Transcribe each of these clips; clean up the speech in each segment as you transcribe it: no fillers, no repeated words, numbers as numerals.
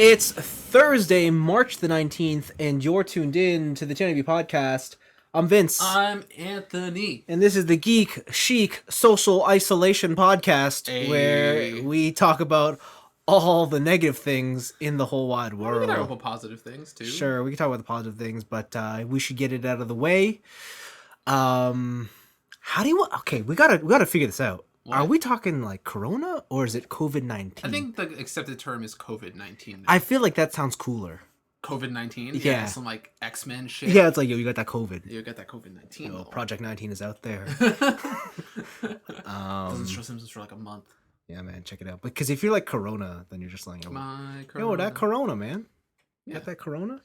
It's Thursday, March the 19th, and you're tuned in to the TNIAB podcast. I'm Vince. I'm Anthony. And this is the Geek Chic Social Isolation podcast, Hey. where we talk about all the negative things in the whole wide world. We can talk about positive things, too. Sure, we can talk about the positive things, but we should get it out of the way. How do you want... Okay, we gotta figure this out. What? Are we talking like Corona or is it COVID-19? I think the accepted term is COVID-19. I feel like that sounds cooler. COVID-19? Yeah. Some like X-Men shit. Yeah, it's like, yo, you got that COVID. You got that COVID-19. Yo, Project 19 is out there. Doesn't show symptoms for like a month. Yeah, man, check it out. Because if you're like Corona, then you're just like, yo, that Corona, man. You got that Corona?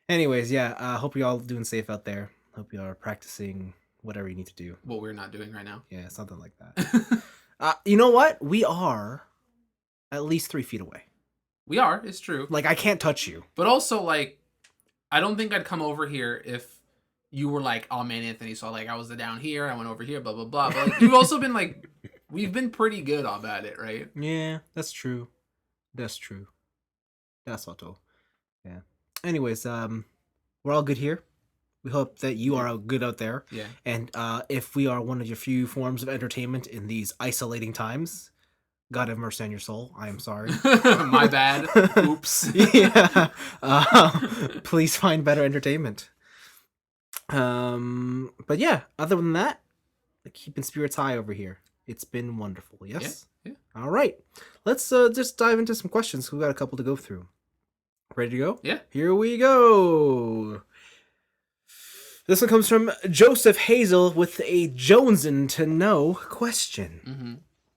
Anyways, yeah, hope you all doing safe out there. Hope you are practicing whatever you need to do. What we're not doing right now. Yeah, something like that. You know what? We are at least 3 feet away. We are. It's true. Like, I can't touch you. But also, like, I don't think I'd come over here if you were like, oh, man, Anthony, so, like, I was down here, I went over here, blah, blah, blah. But, like, you've also been, like, we've been pretty good about it, right? Yeah, that's true. That's true. That's auto. Yeah. Anyways, we're all good here. We hope that you are good out there. Yeah. And if we are one of your few forms of entertainment in these isolating times, God have mercy on your soul. I am sorry. My bad. Oops. Yeah. Please find better entertainment. But yeah, other than that, keeping spirits high over here. It's been wonderful. Yes? Yeah. All right. Let's just dive into some questions. We've got a couple to go through. Ready to go? Yeah. Here we go. This one comes from Joseph Hazel with a Jonesin to know question. Mm-hmm.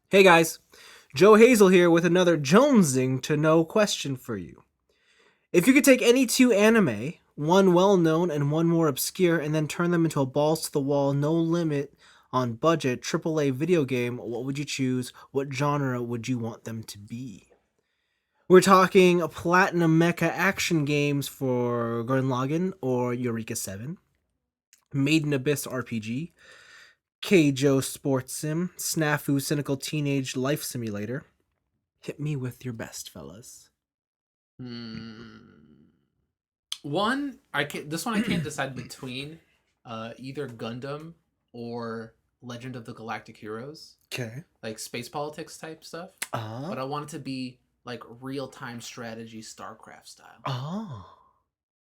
Hey guys, Joe Hazel here with another Jonesing to know question for you. If you could take any 2 anime, one well-known and one more obscure, and then turn them into a balls-to-the-wall, no limit on budget AAA video game, what would you choose? What genre would you want them to be? We're talking Platinum Mecha action games for Gurren Lagann or Eureka 7. Maiden Abyss RPG, Keijo Sports Sim, Snafu Cynical Teenage Life Simulator. Hit me with your best, fellas. This one I can't decide between either Gundam or Legend of the Galactic Heroes. Okay. Like space politics type stuff. But I want it to be like real-time strategy StarCraft style. Oh.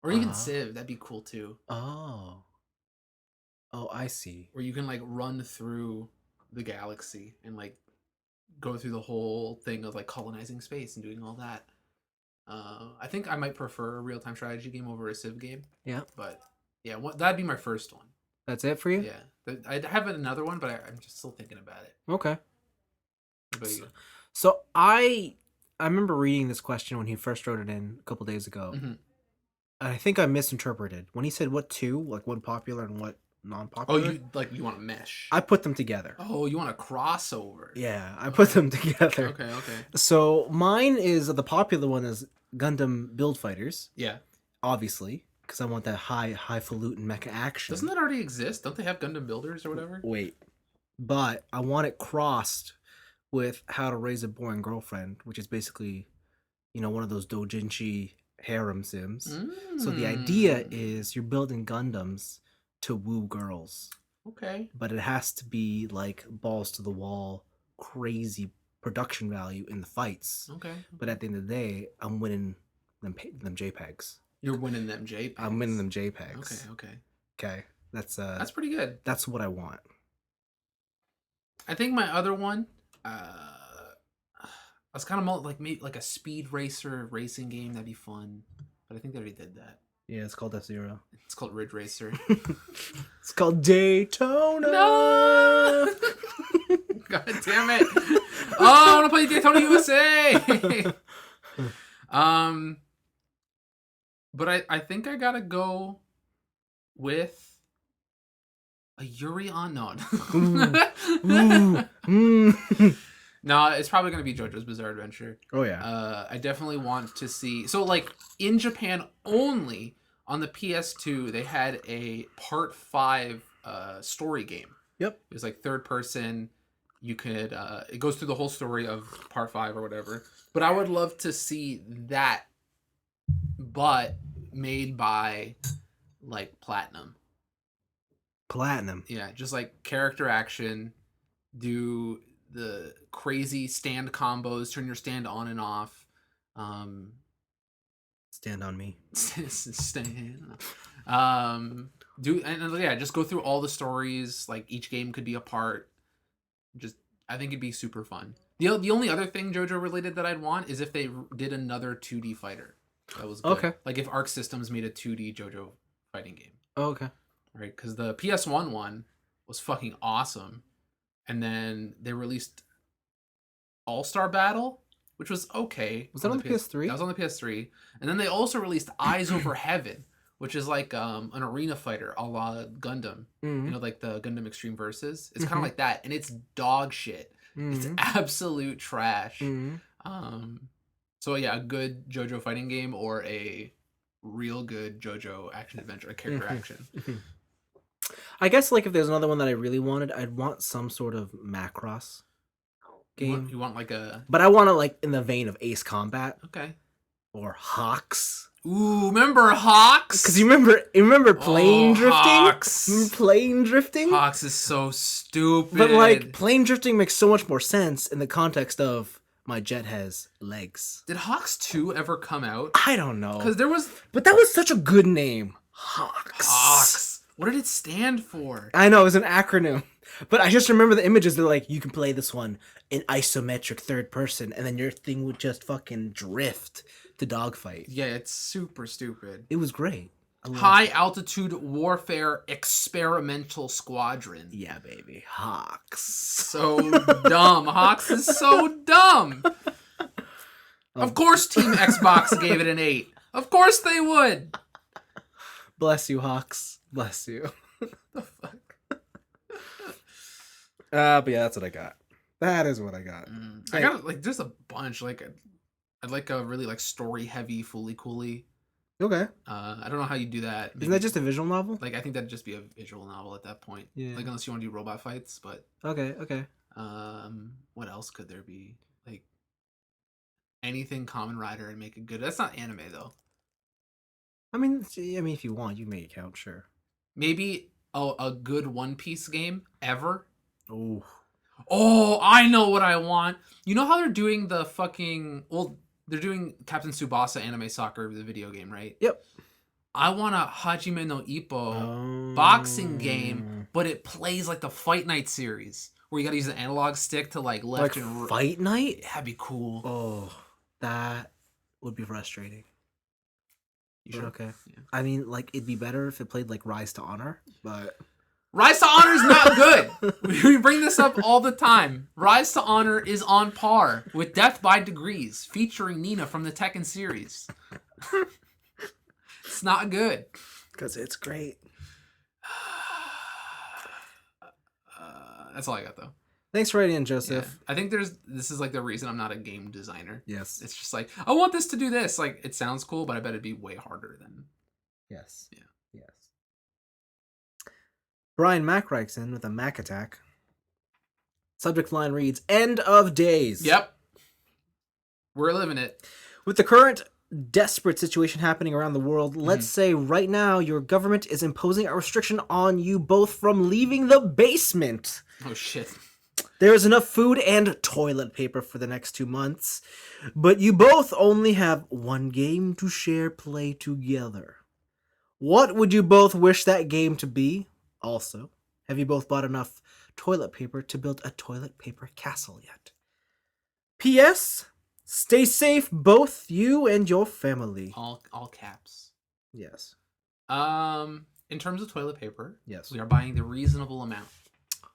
Or even Civ, that'd be cool too. Oh, I see. Where you can like run through the galaxy and like go through the whole thing of like colonizing space and doing all that. I think I might prefer a real-time strategy game over a Civ game. Yeah. But yeah, that'd be my first one. That's it for you? Yeah. I'd have another one, but I'm just still thinking about it. Okay. What about you? So I remember reading this question when he first wrote it in a couple days ago. Mm-hmm. I think I misinterpreted. When he said what 2, like one popular and what non-popular. Oh, you want to mesh? I put them together. Oh, you want a crossover? Yeah, I put them together. Okay. So mine is the popular one is Gundam Build Fighters. Yeah. Obviously, because I want that highfalutin mecha action. Doesn't that already exist? Don't they have Gundam Builders or whatever? Wait, but I want it crossed with How to Raise a Boring Girlfriend, which is basically, one of those doujinshi harem sims. So the idea is you're building Gundams to woo girls. Okay. But it has to be like balls to the wall, crazy production value in the fights. Okay. But at the end of the day, I'm winning them JPEGs. You're winning them JPEGs. I'm winning them JPEGs. Okay. That's pretty good. That's what I want. I think my other one, I was kind of like maybe like a speed racer racing game. That'd be fun. But I think they already did that. Yeah, it's called F-Zero. It's called Ridge Racer. It's called Daytona. No! God damn it! Oh, I want to play Daytona USA. But I think I gotta go with a Yuri on No, it's probably gonna be JoJo's Bizarre Adventure. Oh yeah. I definitely want to see. So like in Japan only on the PS2, they had a Part 5 story game. Yep. It was like third person. you could it goes through the whole story of part 5 or whatever. But I would love to see that, but made by like Platinum. Platinum. Yeah, just like character action, do the crazy stand combos, turn your stand on and off. Stand on me. Stand. Do and yeah, just go through all the stories. Like each game could be a part. Just I think it'd be super fun. The only other thing JoJo related that I'd want is if they did another 2D fighter. That was good. Okay. Like if Arc Systems made a 2D JoJo fighting game. Okay. Right, because the PS1 one was fucking awesome, and then they released All-Star Battle, which was okay. Was that on the PS3? That was on the PS3, and then they also released Eyes Over Heaven, which is like an arena fighter a la Gundam. Mm-hmm. You know, like the Gundam Extreme Versus. It's kind of like that, and it's dog shit. Mm-hmm. It's absolute trash. Mm-hmm. So yeah, a good JoJo fighting game or a real good JoJo action adventure, a character action. I guess like if there's another one that I really wanted, I'd want some sort of Macross game. You want like a... But I want it like in the vein of Ace Combat. Okay. Or Hawks. Ooh, remember Hawks? Because you remember plane drifting? Hawks. Remember plane drifting? Hawks is so stupid. But like plane drifting makes so much more sense in the context of my jet has legs. Did Hawks 2 ever come out? I don't know. Because there was... But that was such a good name. Hawks. Hawks. What did it stand for? I know, it was an acronym. But I just remember the images. They're like, you can play this one in isometric third person, and then your thing would just fucking drift to dogfight. Yeah, it's super stupid. It was great. High Altitude Warfare Experimental Squadron. Yeah, baby. Hawks. So dumb. Hawks is so dumb. Of course Team Xbox gave it an 8. Of course they would. Bless you, Hawks. Bless you. The fuck? But yeah, that's what I got. That is what I got. I got like just a bunch. Like I'd like a really like story heavy Fully Cooley. Okay. I don't know how you do that. Isn't that just a visual novel? Like I think that'd just be a visual novel at that point. Yeah. Like unless you want to do robot fights, but Okay. what else could there be? Like anything Kamen Rider and make it good. That's not anime though. I mean, if you want, you can make it count, sure. Maybe a good One Piece game ever. Oh, I know what I want. You know how they're doing the fucking... Well, they're doing Captain Tsubasa Anime Soccer, the video game, right? Yep. I want a Hajime no Ippo boxing game, but it plays like the Fight Night series, where you gotta use the analog stick to like left like and right. Fight Night? That'd be cool. Oh, that would be frustrating. You sure? Okay. Yeah. I mean, like, it'd be better if it played like Rise to Honor, but... Rise to Honor is not good. We bring this up all the time. Rise to Honor is on par with Death by Degrees, featuring Nina from the Tekken series. It's not good. Because it's great. That's all I got, though. Thanks for writing in, Joseph. Yeah. I think this is like the reason I'm not a game designer. Yes. It's just like, I want this to do this. Like, it sounds cool, but I bet it'd be way harder than... Yes. Yeah. Yes. Brian Mack writes in with a Mac attack. Subject line reads, End of days. Yep. We're living it. With the current desperate situation happening around the world, let's say right now your government is imposing a restriction on you both from leaving the basement. Oh, shit. There is enough food and toilet paper for the next 2 months, but you both only have one game to share play together. What would you both wish that game to be? Also, have you both bought enough toilet paper to build a toilet paper castle yet? P.S. Stay safe, both you and your family. All caps. Yes. In terms of toilet paper, Yes. we are buying the reasonable amount.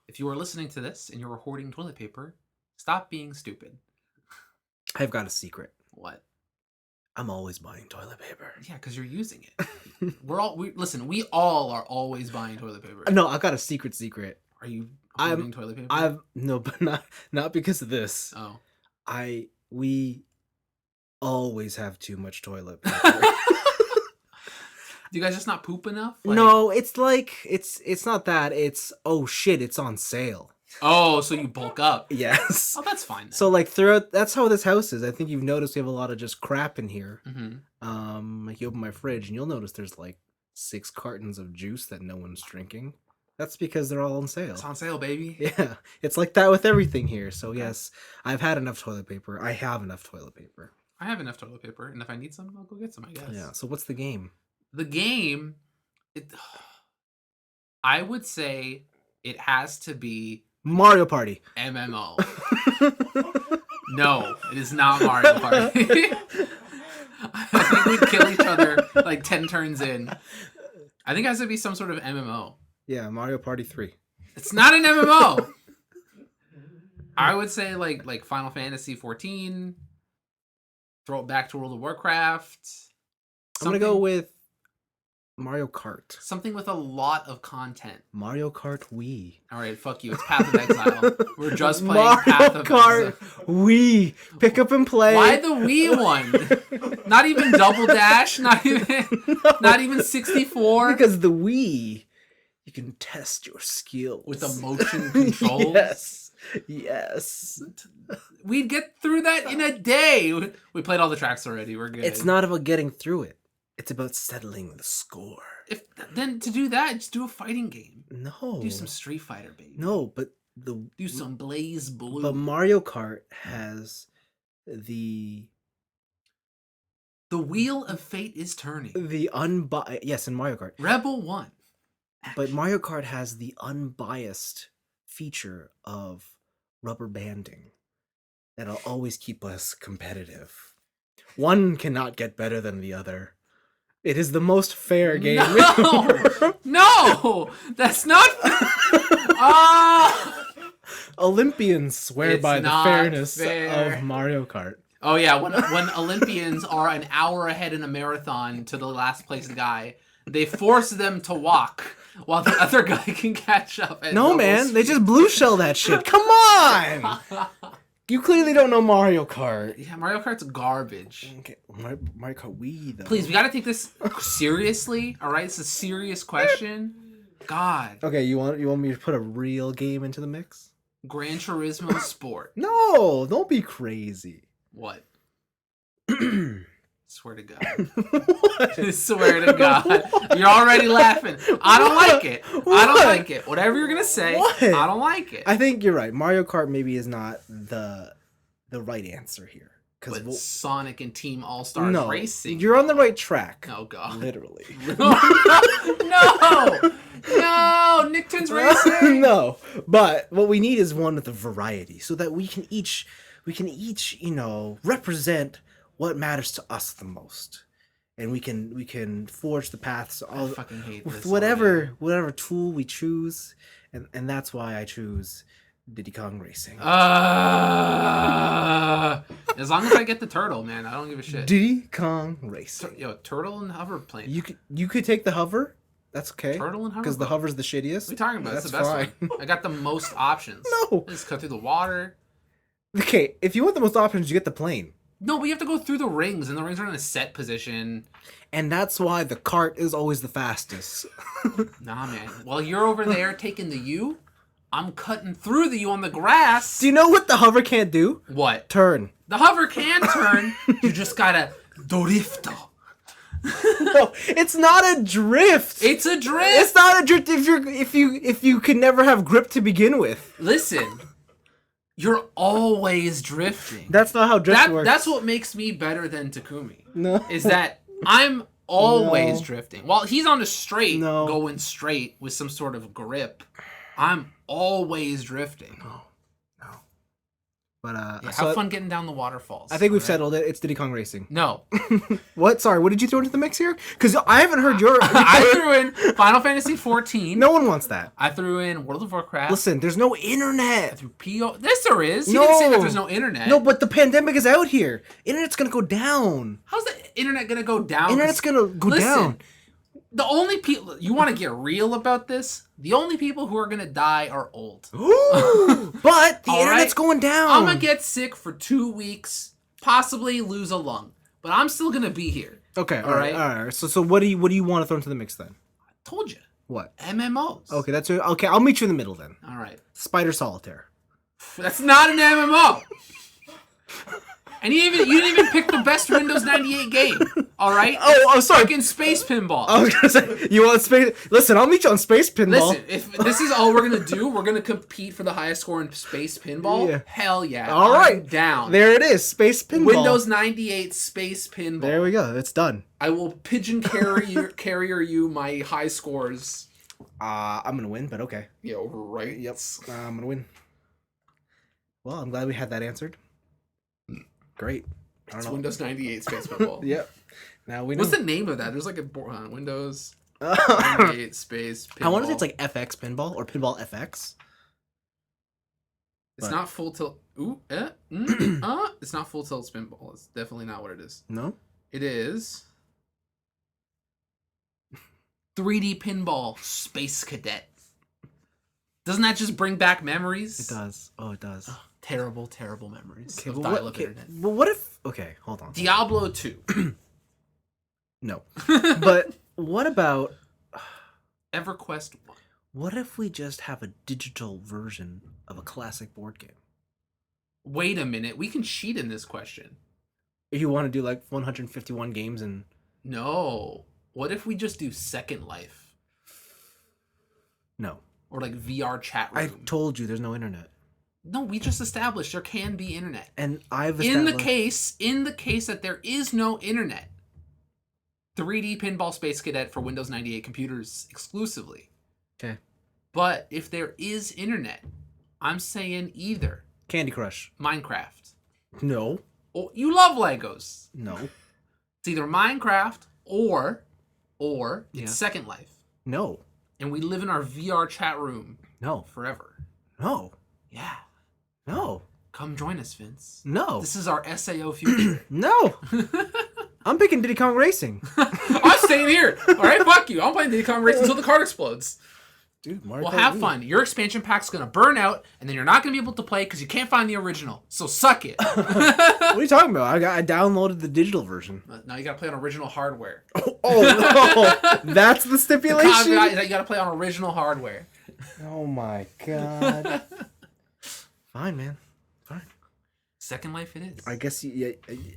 If you are listening to this and you're hoarding toilet paper, stop being stupid. I've got a secret. What? I'm always buying toilet paper. Yeah, because you're using it. We all are always buying toilet paper. No, I've got a secret. Are you hoarding toilet paper? No, but not because of this. Oh. We always have too much toilet paper. Do you guys just not poop enough? No, it's like it's not that. It's oh shit, it's on sale. Oh, so you bulk up. Yes. Oh, that's fine then. So like throughout, that's how this house is. I think you've noticed we have a lot of just crap in here. Like you open my fridge and you'll notice there's like 6 cartons of juice that no one's drinking. That's because they're all on sale. It's on sale, baby. Yeah, it's like that with everything here. So yes, I've had enough toilet paper. I have enough toilet paper. I have enough toilet paper, and if I need some, I'll go get some, I guess. Yeah. So what's the game? The game, I would say it has to be Mario Party. MMO. No, it is not Mario Party. I think we'd kill each other like 10 turns in. I think it has to be some sort of MMO. Yeah, Mario Party 3. It's not an MMO. I would say like Final Fantasy 14. Throw it back to World of Warcraft. I'm gonna go with Mario Kart. Something with a lot of content. Mario Kart Wii. All right, fuck you. It's Path of Exile. We're just playing Mario Path of Kart Exile. Wii. Pick up and play. Why the Wii one? Not even Double Dash. Not even 64. Because the Wii, you can test your skills With the motion controls. Yes. We'd get through that in a day. We played all the tracks already. We're good. It's not about getting through it. It's about settling the score. Then to do that, just do a fighting game. No. Do some Street Fighter, baby. No, but do some Blaze Blue. But Mario Kart has the Wheel of Fate is turning. Yes, in Mario Kart. Rebel 1. But Mario Kart has the unbiased feature of rubber banding that'll always keep us competitive. One cannot get better than the other. It is the most fair game. No, that's not. Olympians swear It's by the not fairness fair. of Mario Kart. Oh yeah, when Olympians are an hour ahead in a marathon to the last place guy, they force them to walk while the other guy can catch up. No, man, they just blue shell that shit. Come on! You clearly don't know Mario Kart. Yeah, Mario Kart's garbage. Okay, Mario Kart Wii, though. Please, we gotta take this seriously, alright? It's a serious question. God. Okay, you want me to put a real game into the mix? Gran Turismo Sport. No, don't be crazy. What? Swear to God. What? Swear to God. You're already laughing. I don't like it. I don't like it. Whatever you're gonna say, What? I don't like it. I think you're right. Mario Kart maybe is not the right answer here. But Sonic and Team All-Stars Racing. You're on the right track. Oh, God. Literally. No! No! Nicktoons Racing! No. But what we need is one with a variety so that we can each, represent what matters to us the most. And we can forge the paths I fucking hate with this whatever tool we choose. And that's why I choose Diddy Kong Racing. As long as I get the turtle, man, I don't give a shit. Diddy Kong Racing. Turtle and hover plane. You could take the hover. That's okay. Turtle and hover. Because the hover's the shittiest. What are you talking about? That's the best fine. one. I got the most options. No. I just cut through the water. Okay, if you want the most options, you get the plane. No, but you have to go through the rings, and the rings are in a set position. And that's why the cart is always the fastest. Nah, man. While you're over there taking the U, I'm cutting through the U on the grass. Do you know what the hover can't do? What? Turn. The hover can turn. You just gotta drifto. No, it's not a drift. It's a drift. It's not a drift if you could never have grip to begin with. Listen, you're always drifting. That's not how drift works. That's what makes me better than Takumi. No. Is that I'm always drifting. While he's on a straight, No. going straight with some sort of grip, I'm always drifting. No. But have fun getting down the waterfalls. I think we've settled it. It's Diddy Kong Racing. No. What? Sorry, what did you throw into the mix here? Because I haven't heard your... I threw in Final Fantasy 14. No one wants that. I threw in World of Warcraft. Listen, there's no internet. I threw PO. Yes, there is. You didn't say that there's no internet. No, but the pandemic is out here. Internet's gonna go down. How's the internet gonna go down? Internet's gonna go down. The only people you want to get real about this. The only people who are gonna die are old. Ooh, but the internet's going down. I'm gonna get sick for 2 weeks, possibly lose a lung, but I'm still gonna be here. Okay, all right. So what do you want to throw into the mix then? I told you. What? MMOs. Okay, that's okay. I'll meet you in the middle then. All right. Spider Solitaire. That's not an MMO. And you didn't even pick the best Windows 98 game. All right. Oh, sorry. Fucking Space Pinball. I was gonna say you want space. Listen, I'll meet you on Space Pinball. Listen, if this is all we're gonna do, we're gonna compete for the highest score in Space Pinball. Yeah. Hell yeah! All right, I'm down. There it is, Space Pinball. Windows 98 Space Pinball. There we go. It's done. I will pigeon carrier you my high scores. I'm gonna win, but okay. Yeah, right. Yep. I'm gonna win. Well, I'm glad we had that answered. Great. I don't It's know. Windows 98 Space Pinball. Yep. Now we know. What's the name of that? There's like a Windows 98 Space Pinball. I want to say it's like FX Pinball or Pinball FX. It's but- not full tilt. Ooh, it's not full tilt pinball. It's definitely not what it is. No. It is 3D Pinball Space Cadet. Doesn't that just bring back memories? It does. Oh, it does. Oh, terrible, terrible memories Okay, of but dial-up internet. but what if? Okay, hold on. Diablo 2. No. But what about? EverQuest 1. What if we just have a digital version of a classic board game? Wait a minute. We can cheat in this question. You want to do like 151 games and? No. What if we just do Second Life? No. Or like VR chat room? I told you there's no internet. No, we just established there can be internet. And I've In established... the case that there is no internet, 3D Pinball Space Cadet for Windows 98 computers exclusively. Okay. But if there is internet, I'm saying either Candy Crush. Minecraft. No. Oh, you love Legos. No. It's either Minecraft or Yeah. it's Second Life. No. And we live in our VR chat room No. forever. No. Yeah. No. Come join us, Vince. No. This is our SAO future. No. I'm picking Diddy Kong Racing. I'm staying here. All right, fuck you. I'm playing Diddy Kong Racing until the card explodes. Dude, Mario Well, Kart have Wii. fun. Your expansion pack's gonna burn out, and then you're not gonna be able to play because you can't find the original. So suck it. What are you talking about? I downloaded the digital version. Now you gotta play on original hardware. Oh, no. That's the The stipulation? caveat is that you gotta play on original hardware. Oh my god. Fine, man. Fine. Second Life it is. I guess I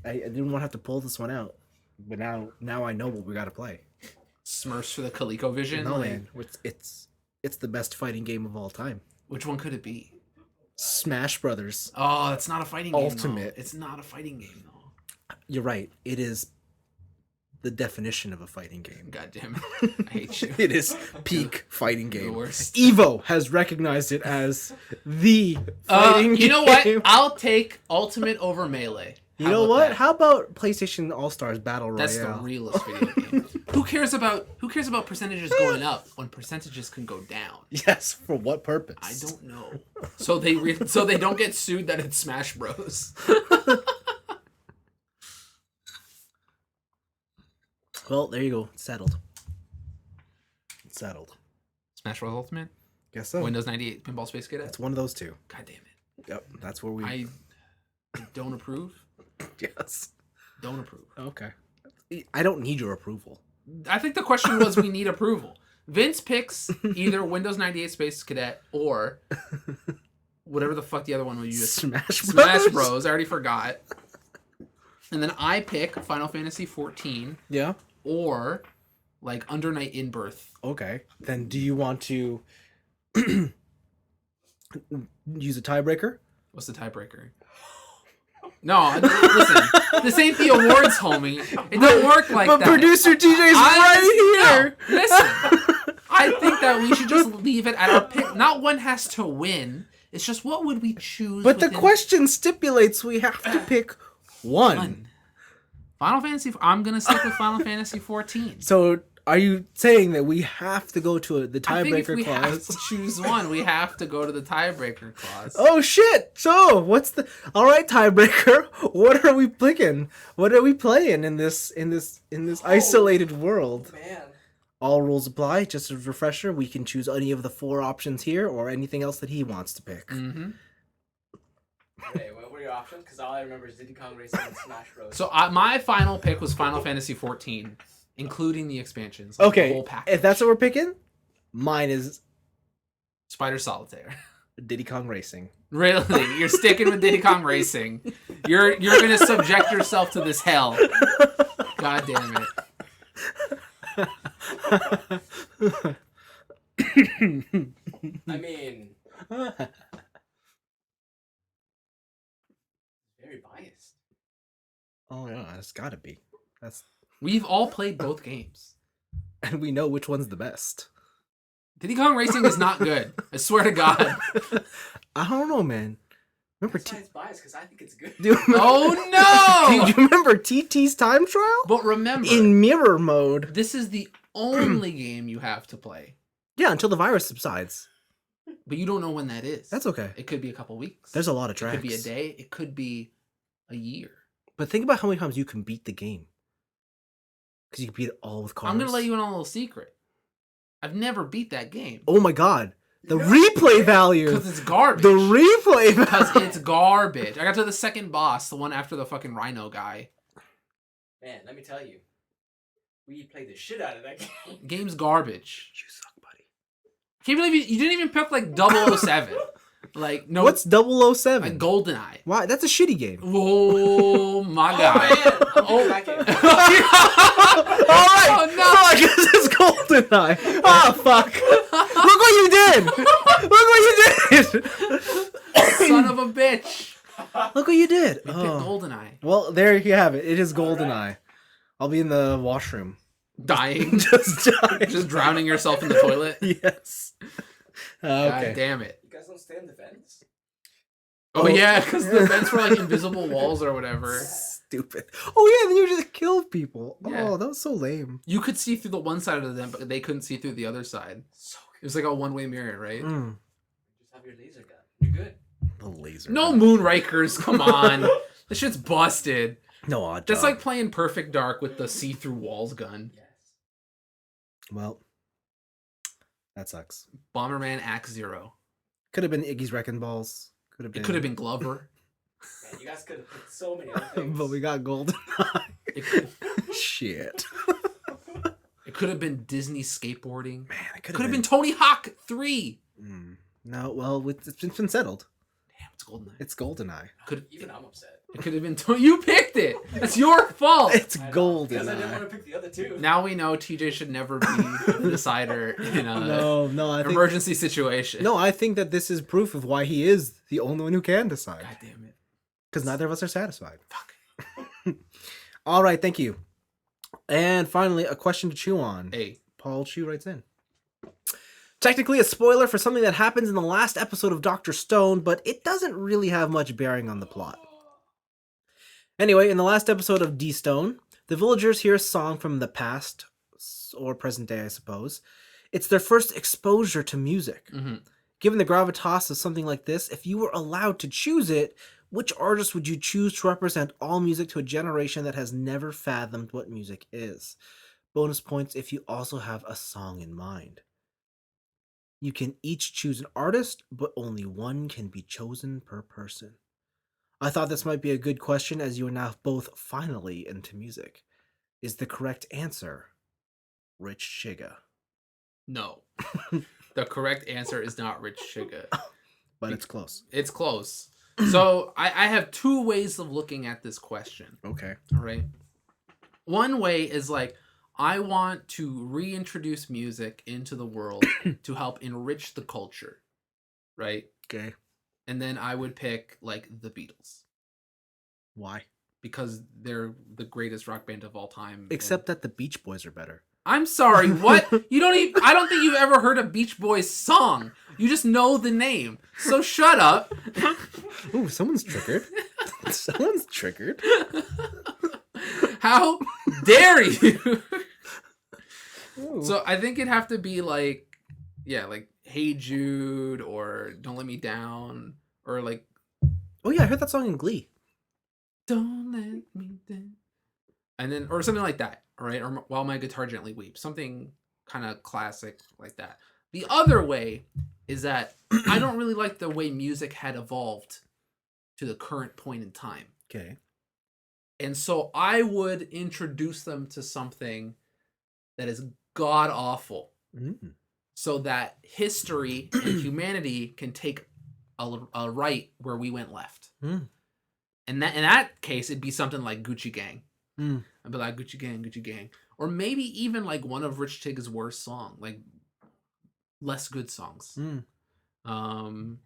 didn't want to have to pull this one out, but now I know what we got to play. Smurfs for the ColecoVision. No, like, man, it's the best fighting game of all time. which one could it be? Smash Brothers. Oh, that's not a fighting game. Ultimate. Though. It's not a fighting game though. You're right. It is the definition of a fighting game. God damn it. I hate you. It is peak fighting You're the game. worst. Evo has recognized it as the fighting game. You know what? I'll take Ultimate over Melee. You How know about what? that? How about PlayStation All Stars Battle Royale? That's the realest video game. Who cares about percentages going up when percentages can go down? Yes, for what purpose? I don't know. So they don't get sued that it's Smash Bros. Well, there you go. It's settled. It's settled. Smash Bros Ultimate, Guess so. Windows 98 Pinball Space Cadet. It's one of those two. God damn it! Yep, that's where we. I don't approve. Yes. Don't approve. Okay. I don't need your approval. I think the question was we need approval. Vince picks either Windows 98 Space Cadet or whatever the fuck the other one was. You just Smash Bros. Smash Bros. I already forgot. And then I pick Final Fantasy 14 Yeah. or like Under Night in Birth. Okay. Then do you want to use a tiebreaker? What's the tiebreaker? No, listen. This ain't the awards, homie. It don't work like but that. producer TJ's right here. No, listen. I think that we should just leave it at our pick. Not one has to win. It's just what would we choose. But the within question stipulates we have to pick one. one. Final Fantasy. I'm gonna stick with Final Fantasy 14. So are you saying that we have to go to the I think if tiebreaker we have clause? to choose one, we have to go to the tiebreaker clause. Oh shit! So what's the all right tiebreaker? What are we picking? What are we playing in this isolated world? Man. All rules apply. Just a refresher: we can choose any of the 4 options here, or anything else that he wants to pick. Mm-hmm. Okay, what were your options? Because all I remember is Diddy Kong Racing and Smash Bros. So my final pick was Final Fantasy 14, including the expansions. Like the Okay, whole package. if that's what we're picking, Mine is Spider Solitaire. Diddy Kong Racing. Really? You're sticking with Diddy Kong Racing. You're gonna subject yourself to this hell. God damn it. I mean, very biased. Oh yeah, it's gotta be. That's We've all played both games. and we know which one's the best. Diddy Kong Racing is not good. I swear to God. I don't know, man. Remember That's why it's biased, because I think it's good. Dude, Oh no! do you remember TT's time trial? But remember, In mirror mode. this is the only game you have to play. Yeah, until the virus subsides. But you don't know when that is. That's okay. It could be a couple weeks. There's a lot of It tracks. could be a day. It could be a year. But think about how many times you can beat the game. Because you can beat it all with cars. I'm gonna let you in on a little secret. I've never beat that game Oh my god. The replay value. because it's garbage. The replay Because value. it's garbage. I got to the second boss, the one after the fucking rhino guy. Man, let me tell you. We played the shit out of that game. Game's garbage. You suck, buddy. I can't believe you didn't even pick like 007. Like, no. What's 007? Like GoldenEye. Why? That's a shitty game. Oh my god. Man, I'm Oh. back in. Alright! Oh, no. So I guess it's GoldenEye. Oh, fuck. Look what you did! Look what you did! Son of a bitch. Look what you did. We picked Oh. GoldenEye. Well, there you have it. It is GoldenEye. I'll be in the washroom. Dying. Just dying. Just drowning yourself in the toilet. Yes. God Okay. damn it. You guys don't stay on the fence? Oh, yeah, because the vents were like invisible walls or whatever. Stupid. Oh yeah, then you just killed people. Yeah. Oh, that was so lame. You could see through the one side of them, but they couldn't see through the other side. So It was like a one-way mirror, right? Mm. just have your laser gun. You're good. The laser. No Moonrakers, come on. This shit's busted. No odd That's job. like playing Perfect Dark with the see-through walls gun. Yes. Well, that sucks. Bomberman Act Zero. Could have been Iggy's Wrecking Balls. Could have been. It could have been Glover. Man, you guys could have picked so many other things. but we got GoldenEye. It could, Shit. it could have been Disney skateboarding. Man, it Could have been Tony Hawk 3. No, well, it's been settled. Damn, it's GoldenEye. It's GoldenEye. Could Even I'm upset. It could have been You picked it. It's your fault. It's I know, because I didn't GoldenEye. want to pick the other two. Now we know TJ should never be the decider in a No, I think. emergency situation. No, I think that this is proof of why he is the only one who can decide. God damn it. Because neither of us are satisfied. Fuck. All right, thank you. And finally, a question to chew on. Hey. Paul Chu writes in. Technically a spoiler for something that happens in the last episode of Dr. Stone, but it doesn't really have much bearing on the plot. Anyway, in the last episode of D Stone, the villagers hear a song from the past, or present day, I suppose. It's their first exposure to music. Mm-hmm. Given the gravitas of something like this, if you were allowed to choose it, which artist would you choose to represent all music to a generation that has never fathomed what music is? Bonus points if you also have a song in mind. You can each choose an artist, but only one can be chosen per person. I thought this might be a good question as you are now both finally into music. Is the correct answer Rich Chiga? No. The correct answer is not Rich Chiga. But it's close. It's close. So I have two ways of looking at this question. Okay. All right. One way is like, I want to reintroduce music into the world to help enrich the culture. Right? Okay. And then I would pick like the Beatles. Why? Because they're the greatest rock band of all time. Except that the Beach Boys are better. I'm sorry, what? You don't even I don't think you've ever heard a Beach Boys song. You just know the name. So shut up. Ooh, someone's triggered. Someone's triggered. How dare you? Ooh. So I think it'd have to be like, yeah, like Hey Jude or Don't Let Me Down or like Oh yeah, I heard that song in Glee. Don't Let Me Down. And then, or something like that, all right? Or While My Guitar Gently Weeps. Something kind of classic like that. The other way is that I don't really like the way music had evolved to the current point in time. Okay. And so I would introduce them to something that is god awful. Mm. so that history and humanity can take a right where we went left. Mm. And in that case, it'd be something like Gucci Gang. Mm. I'd be like Gucci Gang, Gucci Gang, or maybe even like one of Rich Tig's worst song, like less good songs. Mm.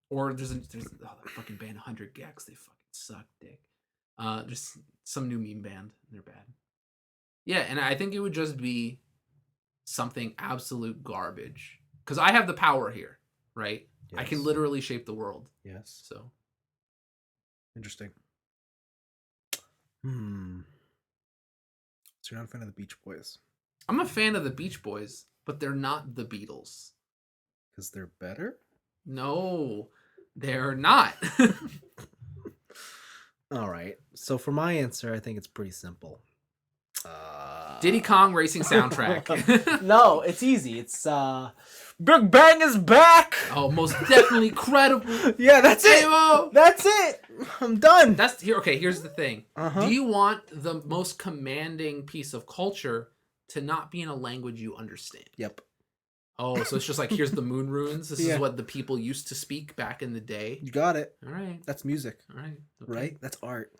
Or there's that fucking band 100 Gex. They fucking suck dick. Just some new meme band. They're bad. Yeah, and I think it would just be something absolute garbage. Because I have the power here, right? I can Yes. literally shape the world. Yes. So Interesting. So you're not a fan of the Beach Boys I'm a fan of the Beach Boys, but they're not the Beatles. because they're better? No, they're not. All right. So for my answer, I think it's pretty simple. Diddy Kong Racing soundtrack. No, it's easy. It's Big Bang is back. Oh, most definitely credible. Yeah, that's it. Hey-mo. That's it. I'm done. That's here. Okay, here's the thing. Uh-huh. Do you want the most commanding piece of culture to not be in a language you understand? Yep. Oh, so it's just like here's the moon runes. This Yeah. is what the people used to speak back in the day. You got it. All right. That's music, All right. Okay. right? That's art.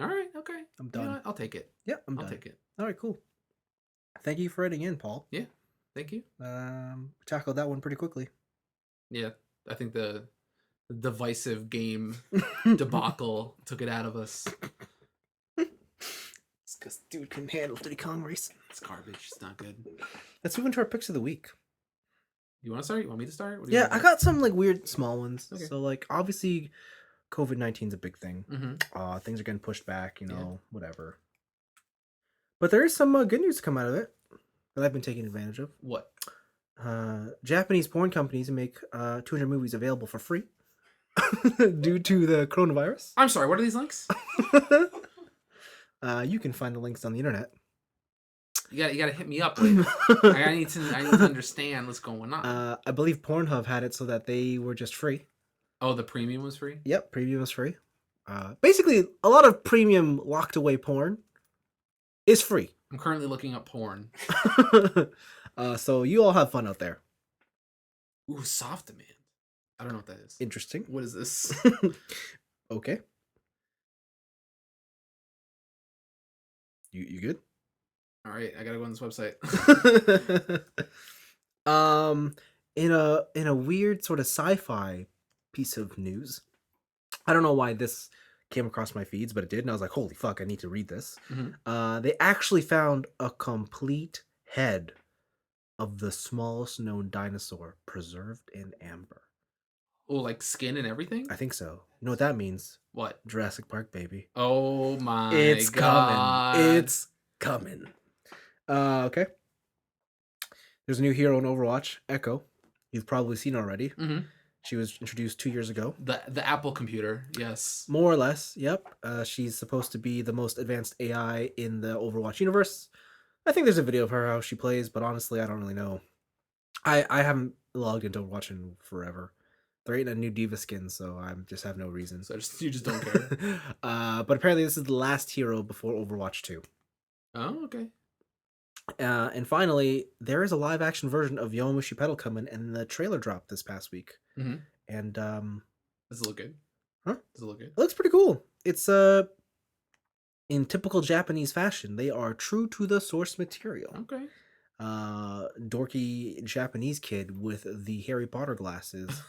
All right. Okay. I'm You know done. what? I'll take it. Yeah, I'm I'll done. take it. All right, cool. Thank you for writing in, Paul. Yeah. Thank you. Tackled that one pretty quickly. Yeah. I think the divisive game debacle took it out of us. It's because dude couldn't handle Diddy Kong Racing. It's garbage. It's not good. Let's move into our picks of the week. You want to start? You want me to start? What do you Yeah, want I to do? got some like weird small ones. Okay. So like obviously COVID-19 is a big thing. Mm-hmm. Things are getting pushed back, you know, Yeah. whatever. But there is some good news to come out of it that I've been taking advantage of. What? Japanese porn companies make 200 movies available for free due to the coronavirus. I'm sorry. What are these links? You can find the links on the internet. You gotta hit me up later. I need to understand what's going on. I believe Pornhub had it so that they were just free. Oh, the premium was free? Yep, premium is free. Basically, a lot of premium locked away porn is free. I'm currently looking up porn. So you all have fun out there. Ooh, soft demand. I don't know what that is. Interesting. What is this? Okay. You good? All right, I gotta go on this website. In a weird sort of sci-fi piece of news, I don't know why this came across my feeds, but it did, and I was like, holy fuck, I need to read this. Mhm. They actually found a complete head of the smallest known dinosaur preserved in amber. Oh, like skin and everything? I think so. You know what that means? What? Jurassic Park, baby. Oh my It's god. coming. It's coming. Okay. There's a new hero in Overwatch, Echo. You've probably seen already. Mhm. She was introduced 2 years ago. The Apple computer, yes. More or less, yep. She's supposed to be the most advanced AI in the Overwatch universe. I think there's a video of her how she plays, but honestly, I don't really know. I haven't logged into Overwatch in forever. There ain't a new Diva skin, so I just have no reason. So you just don't care. But apparently this is the last hero before Overwatch 2. Oh, okay. And finally, there is a live action version of Yowamushi Pedal coming, and the trailer dropped this past week. Mhm. And Does it look good? Huh? Does it look good? it looks pretty cool. It's in typical Japanese fashion. They are true to the source material. Okay. Dorky Japanese kid with the Harry Potter glasses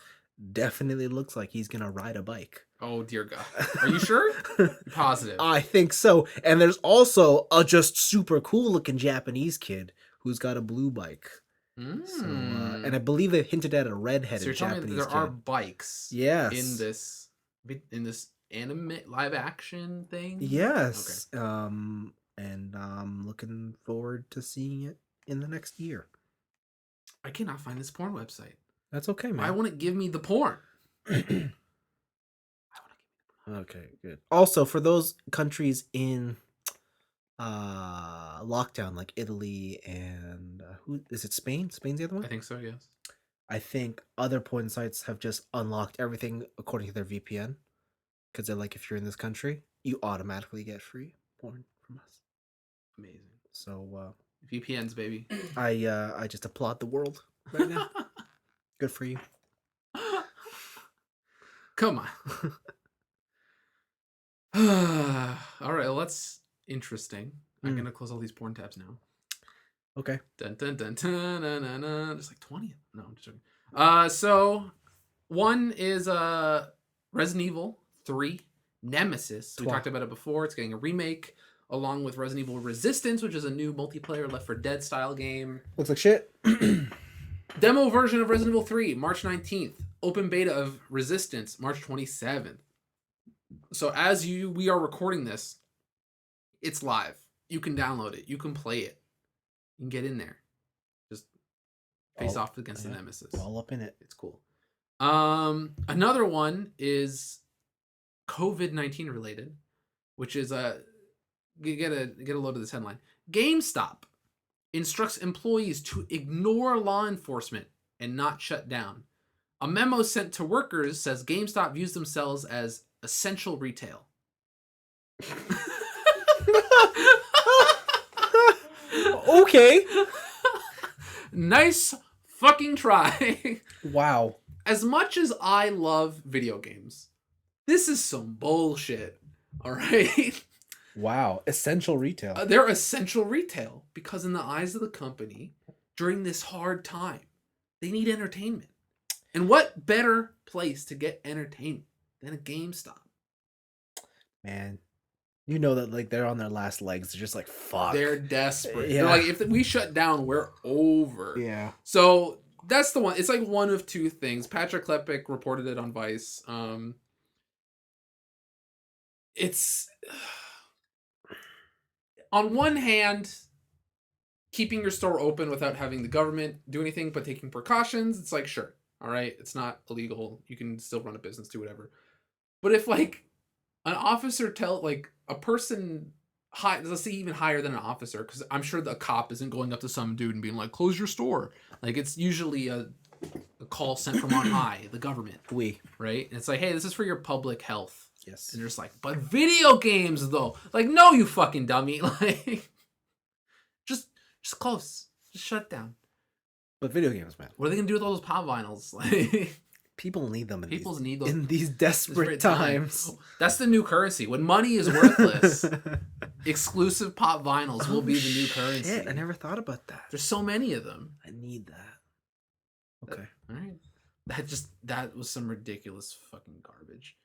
definitely looks like he's gonna ride a bike. Oh dear God. Are you sure? You're positive. I think so. And there's also a just super cool looking Japanese kid who's got a blue bike. So, and I believe they hinted at a redheaded So you're telling me Japanese that there are kid. bikes Yes. in this anime live action thing? Yes. And I'm looking forward to seeing it in the next year. I cannot find this porn website. That's okay, man. Why won't it give me the porn? Okay, good. Also, for those countries in lockdown, like Italy and who is it? Spain? Spain's the other one. I think so, yes. I think other porn sites have just unlocked everything according to their VPN, because they're like, if you're in this country, you automatically get free porn from us. Amazing. So VPNs, baby. I just applaud the world right now. Good for you. Come on. All right, well, that's interesting. I'm gonna close all these porn tabs now. Okay. Dun dun dun dun dun dun dun. There's like 20. No, I'm just joking. So one is Resident Evil 3 Nemesis. We Twa. talked about it before. It's getting a remake along with Resident Evil Resistance, which is a new multiplayer Left 4 Dead style game. Looks like shit. Demo version of Resident Evil 3, March 19th. Open beta of Resistance, March 27th. So as we are recording this, it's live. You can download it. You can play it. You can get in there. Just face off against the Nemesis. All up in it. It's cool. Another one is COVID-19 related, which is get a load of this headline. GameStop instructs employees to ignore law enforcement and not shut down. A memo sent to workers says GameStop views themselves as essential retail. Okay. Nice fucking try. Wow. As much as I love video games, this is some bullshit. All right. Wow. Essential retail. They're essential retail because in the eyes of the company, during this hard time, they need entertainment. And what better place to get entertainment than a GameStop? Man. You know that like they're on their last legs. They're just like, fuck. They're desperate. Yeah. They're like, if we shut down, we're over. Yeah. So that's the one. It's like one of two things. Patrick Klepek reported it on Vice. It's on one hand, keeping your store open without having the government do anything but taking precautions. It's like, sure, all right, it's not illegal. You can still run a business, do whatever. But if like an officer like a person high, let's say even higher than an officer, because I'm sure the cop isn't going up to some dude and being like, close your store. Like it's usually a call sent from on high, the government. Right? And it's like, hey, this is for your public health. Yes. And they're just like, but video games though. Like, no, you fucking dummy. Like just close. Just shut down. But video games, man. What are they gonna do with all those pop vinyls? Like people need them need those in these desperate times. That's the new currency. When money is worthless, exclusive pop vinyls will be the new currency. Shit, I never thought about that. There's so many of them. I need that. Okay. All right. That was some ridiculous fucking garbage.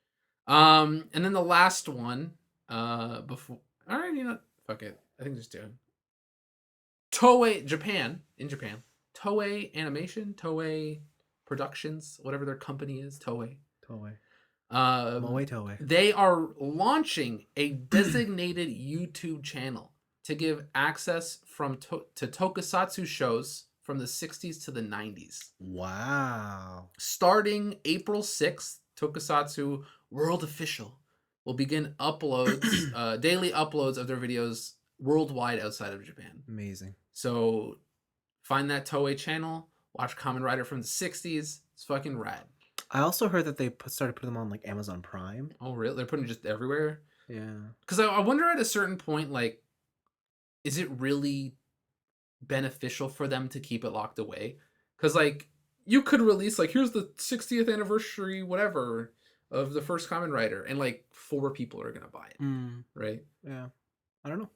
And then the last one, before. All right, you know, fuck it. I think just do it. Toei Japan, Toei Animation, Toei Productions, whatever their company is, Toei. Toei. They are launching a designated YouTube channel to give access to tokusatsu shows from the 60s to the 90s. Wow. Starting April 6th, Tokusatsu World Official will begin uploads, daily uploads of their videos worldwide outside of Japan. Amazing. So find that Toei channel, watch Kamen Rider from the 60s. It's fucking rad. I also heard that they started putting them on like Amazon Prime. Oh, really? They're putting it just everywhere? Yeah. Because I wonder at a certain point, like, is it really beneficial for them to keep it locked away? Because, like, you could release, like, here's the 60th anniversary, whatever, of the first Kamen Rider, and, like, 4 people are going to buy it, right? Yeah. I don't know.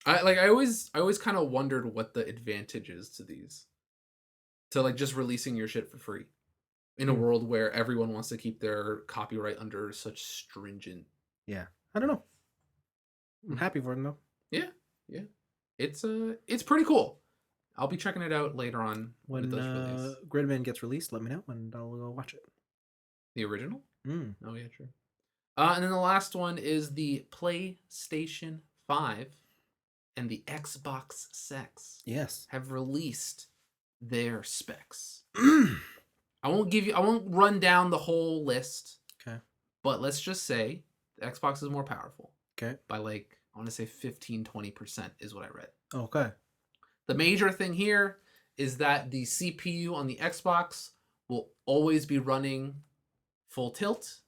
I always kind of wondered what the advantage is to these. To, like, just releasing your shit for free. In a world where everyone wants to keep their copyright under such stringent... Yeah. I don't know. I'm happy for them, though. Yeah. It's pretty cool. I'll be checking it out later on when it does release. Gridman gets released, let me know and I'll go watch it. The original? Oh yeah, true. And then the last one is the PlayStation 5 and the Xbox Sex. Yes. Have released their specs. I won't run down the whole list. Okay. But let's just say the Xbox is more powerful. Okay. By like, I want to say 15-20% is what I read. Okay. The major thing here is that the CPU on the Xbox will always be running full tilt,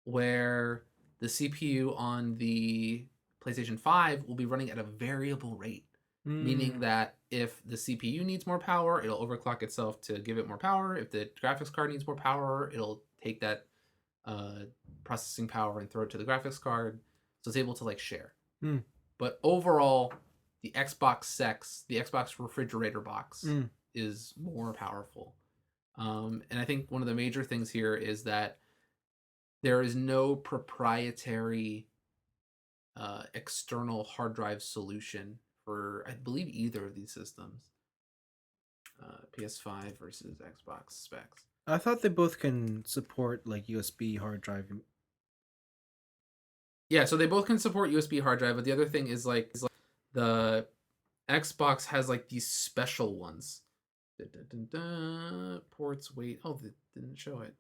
where the CPU on the PlayStation 5 will be running at a variable rate. meaning that if the CPU needs more power, it'll overclock itself to give it more power. If the graphics card needs more power, it'll take that processing power and throw it to the graphics card. So it's able to like share. Mm. But overall, the Xbox Sex, the Xbox refrigerator box, is more powerful. And I think one of the major things here is that there is no proprietary external hard drive solution for, I believe, either of these systems. PS5 versus Xbox specs. I thought they both can support like USB hard drive. Yeah, so they both can support USB hard drive, but the other thing is like the Xbox has like these special ones. Ports, wait. Oh, they didn't show it.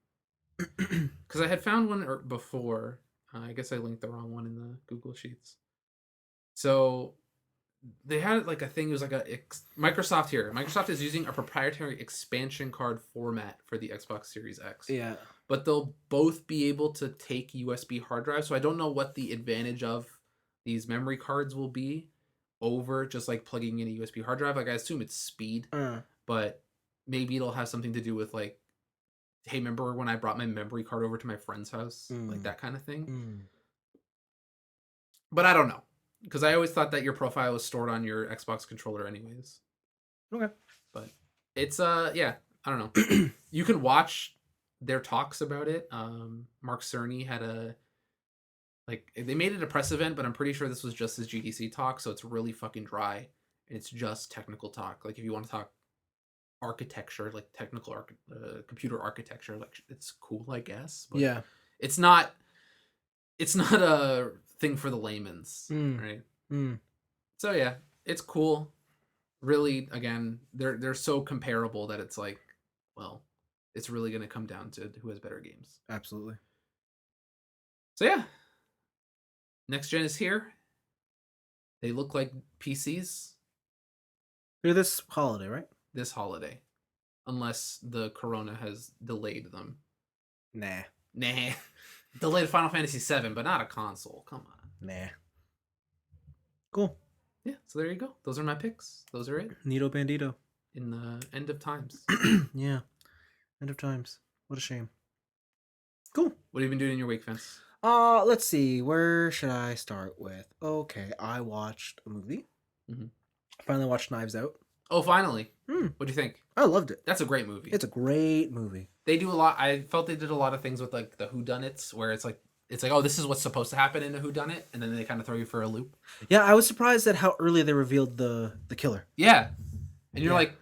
Because I had found one before. I guess I linked the wrong one in the Google Sheets. So they had like a thing. It was like Microsoft here. Microsoft is using a proprietary expansion card format for the Xbox Series X. Yeah. But they'll both be able to take USB hard drive. So I don't know what the advantage of these memory cards will be over just like plugging in a USB hard drive. Like I assume it's speed, but maybe it'll have something to do with like, hey, remember when I brought my memory card over to my friend's house? Like that kind of thing. But I don't know. Because I always thought that your profile was stored on your Xbox controller anyways. Okay. But it's yeah, I don't know. You can watch their talks about it. Mark Cerny had they made it a press event, but I'm pretty sure this was just his GDC talk, so it's really fucking dry and it's just technical talk. Like if you want to talk architecture, like technical computer architecture, like it's cool, I guess. But yeah. It's not a thing for the layman's, right? So yeah, it's cool. Really, again, they're so comparable that it's like, well, it's really gonna come down to who has better games. Absolutely. So yeah, next gen is here. They look like PCs. They're this holiday, right? This holiday, unless the Corona has delayed them. Nah. Delayed Final Fantasy VII, but not a console. Come on. Nah. Cool. Yeah, so there you go. Those are my picks. Those are it. Nito Bandito. In the end of times. Yeah. End of times. What a shame. Cool. What have you been doing in your wake, Vince? Let's see. Where should I start with? Okay, I watched a movie. Finally watched Knives Out. Oh, finally. What'd you think? I loved it. That's a great movie. It's a great movie. They do a lot. I felt they did a lot of things with like the whodunits, where it's like, oh, this is what's supposed to happen in a whodunit, and then they kind of throw you for a loop. Yeah, I was surprised at how early they revealed the killer. Yeah, and you're like,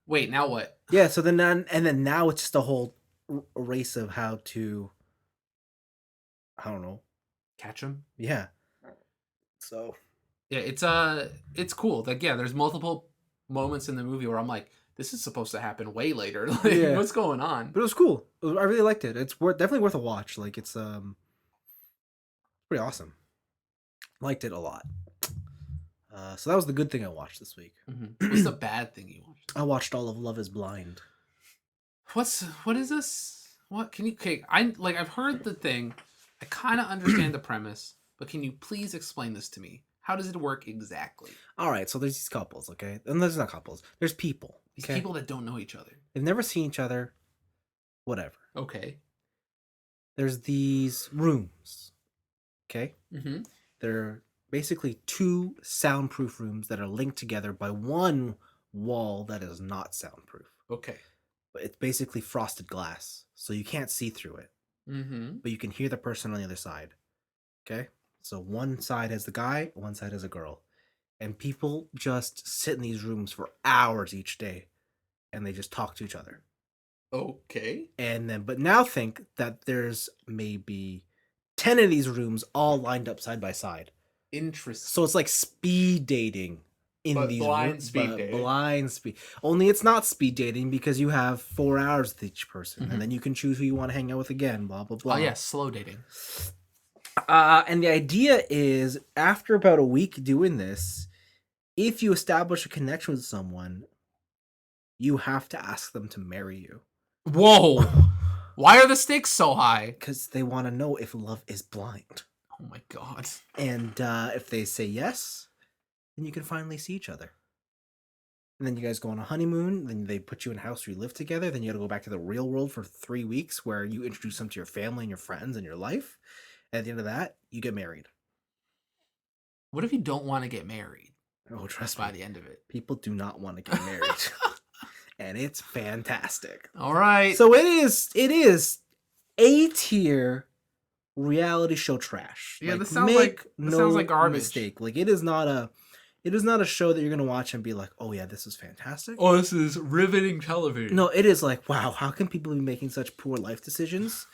wait, now what? Yeah, so then now it's just a whole race of how to, I don't know, catch him. Yeah. So yeah, it's cool. Like there's multiple moments in the movie where I'm like, this is supposed to happen way later. Like, what's going on? But it was cool. I really liked it. It's definitely worth a watch. Like it's pretty awesome. Liked it a lot. So that was the good thing I watched this week. What's the bad thing you watched? I watched all of Love Is Blind. What is this? What can you? Okay, I've heard the thing. I kind of understand the premise, but can you please explain this to me? How does it work exactly? All right, so there's these couples, okay? And there's not couples. There's people. These people that don't know each other. They've never seen each other. Whatever. Okay. There's these rooms. Okay? They're basically two soundproof rooms that are linked together by one wall that is not soundproof. Okay. But it's basically frosted glass, so you can't see through it. But you can hear the person on the other side. Okay? So one side has the guy, one side has a girl. And people just sit in these rooms for hours each day, and they just talk to each other. Okay. But now think that there's maybe 10 of these rooms all lined up side by side. Interesting. So it's like speed dating in these blind speed dating. Blind speed. Only it's not speed dating because you have 4 hours with each person, and then you can choose who you want to hang out with again. Blah blah blah. Oh yeah, slow dating. And the idea is, after about a week doing this, if you establish a connection with someone, you have to ask them to marry you. Whoa! Why are the stakes so high? Because they want to know if love is blind. Oh my god. And if they say yes, then you can finally see each other. and then you guys go on a honeymoon. Then they put you in a house where you live together. Then you got to go back to the real world for 3 weeks, where you introduce them to your family and your friends and your life. And at the end of that, you get married. What if you don't want to get married Oh, trust by me, the end of it? people do not want to get married, and it's fantastic. All right. So it is A tier reality show trash. Yeah, Like, this sounds make like- this no sounds like garbage. mistake. Like, it is not a show that you're gonna watch and be like, oh yeah, this is fantastic. Oh, this is riveting television. No, it is like, wow, how can people be making such poor life decisions?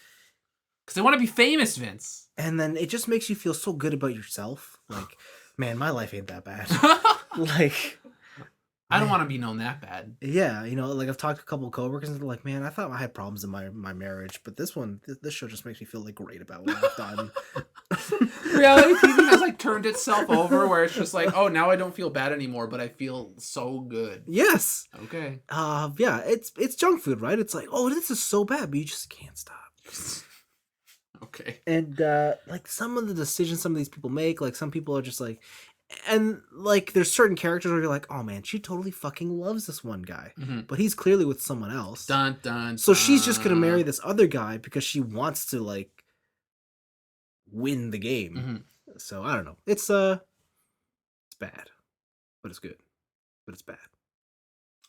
Because they want to be famous, Vince. And then it just makes you feel so good about yourself. Like, man, my life ain't that bad. Like, I don't want to be known that bad. yeah, like I've talked to a couple of coworkers and they're like, man, I thought I had problems in my marriage, but this show just makes me feel like great about what I've done. Reality TV has like turned itself over where it's just like, oh, now I don't feel bad anymore, but I feel so good. Yes. Okay. Yeah, it's junk food, right? It's like, oh, this is so bad, but you just can't stop. Okay. And like some of the decisions some of these people make, like some people are just like, and like there's certain characters where you're like, oh man, she totally fucking loves this one guy, but he's clearly with someone else. Dun dun. So she's just gonna marry this other guy because she wants to like win the game. So I don't know. It's bad, but it's good, but it's bad.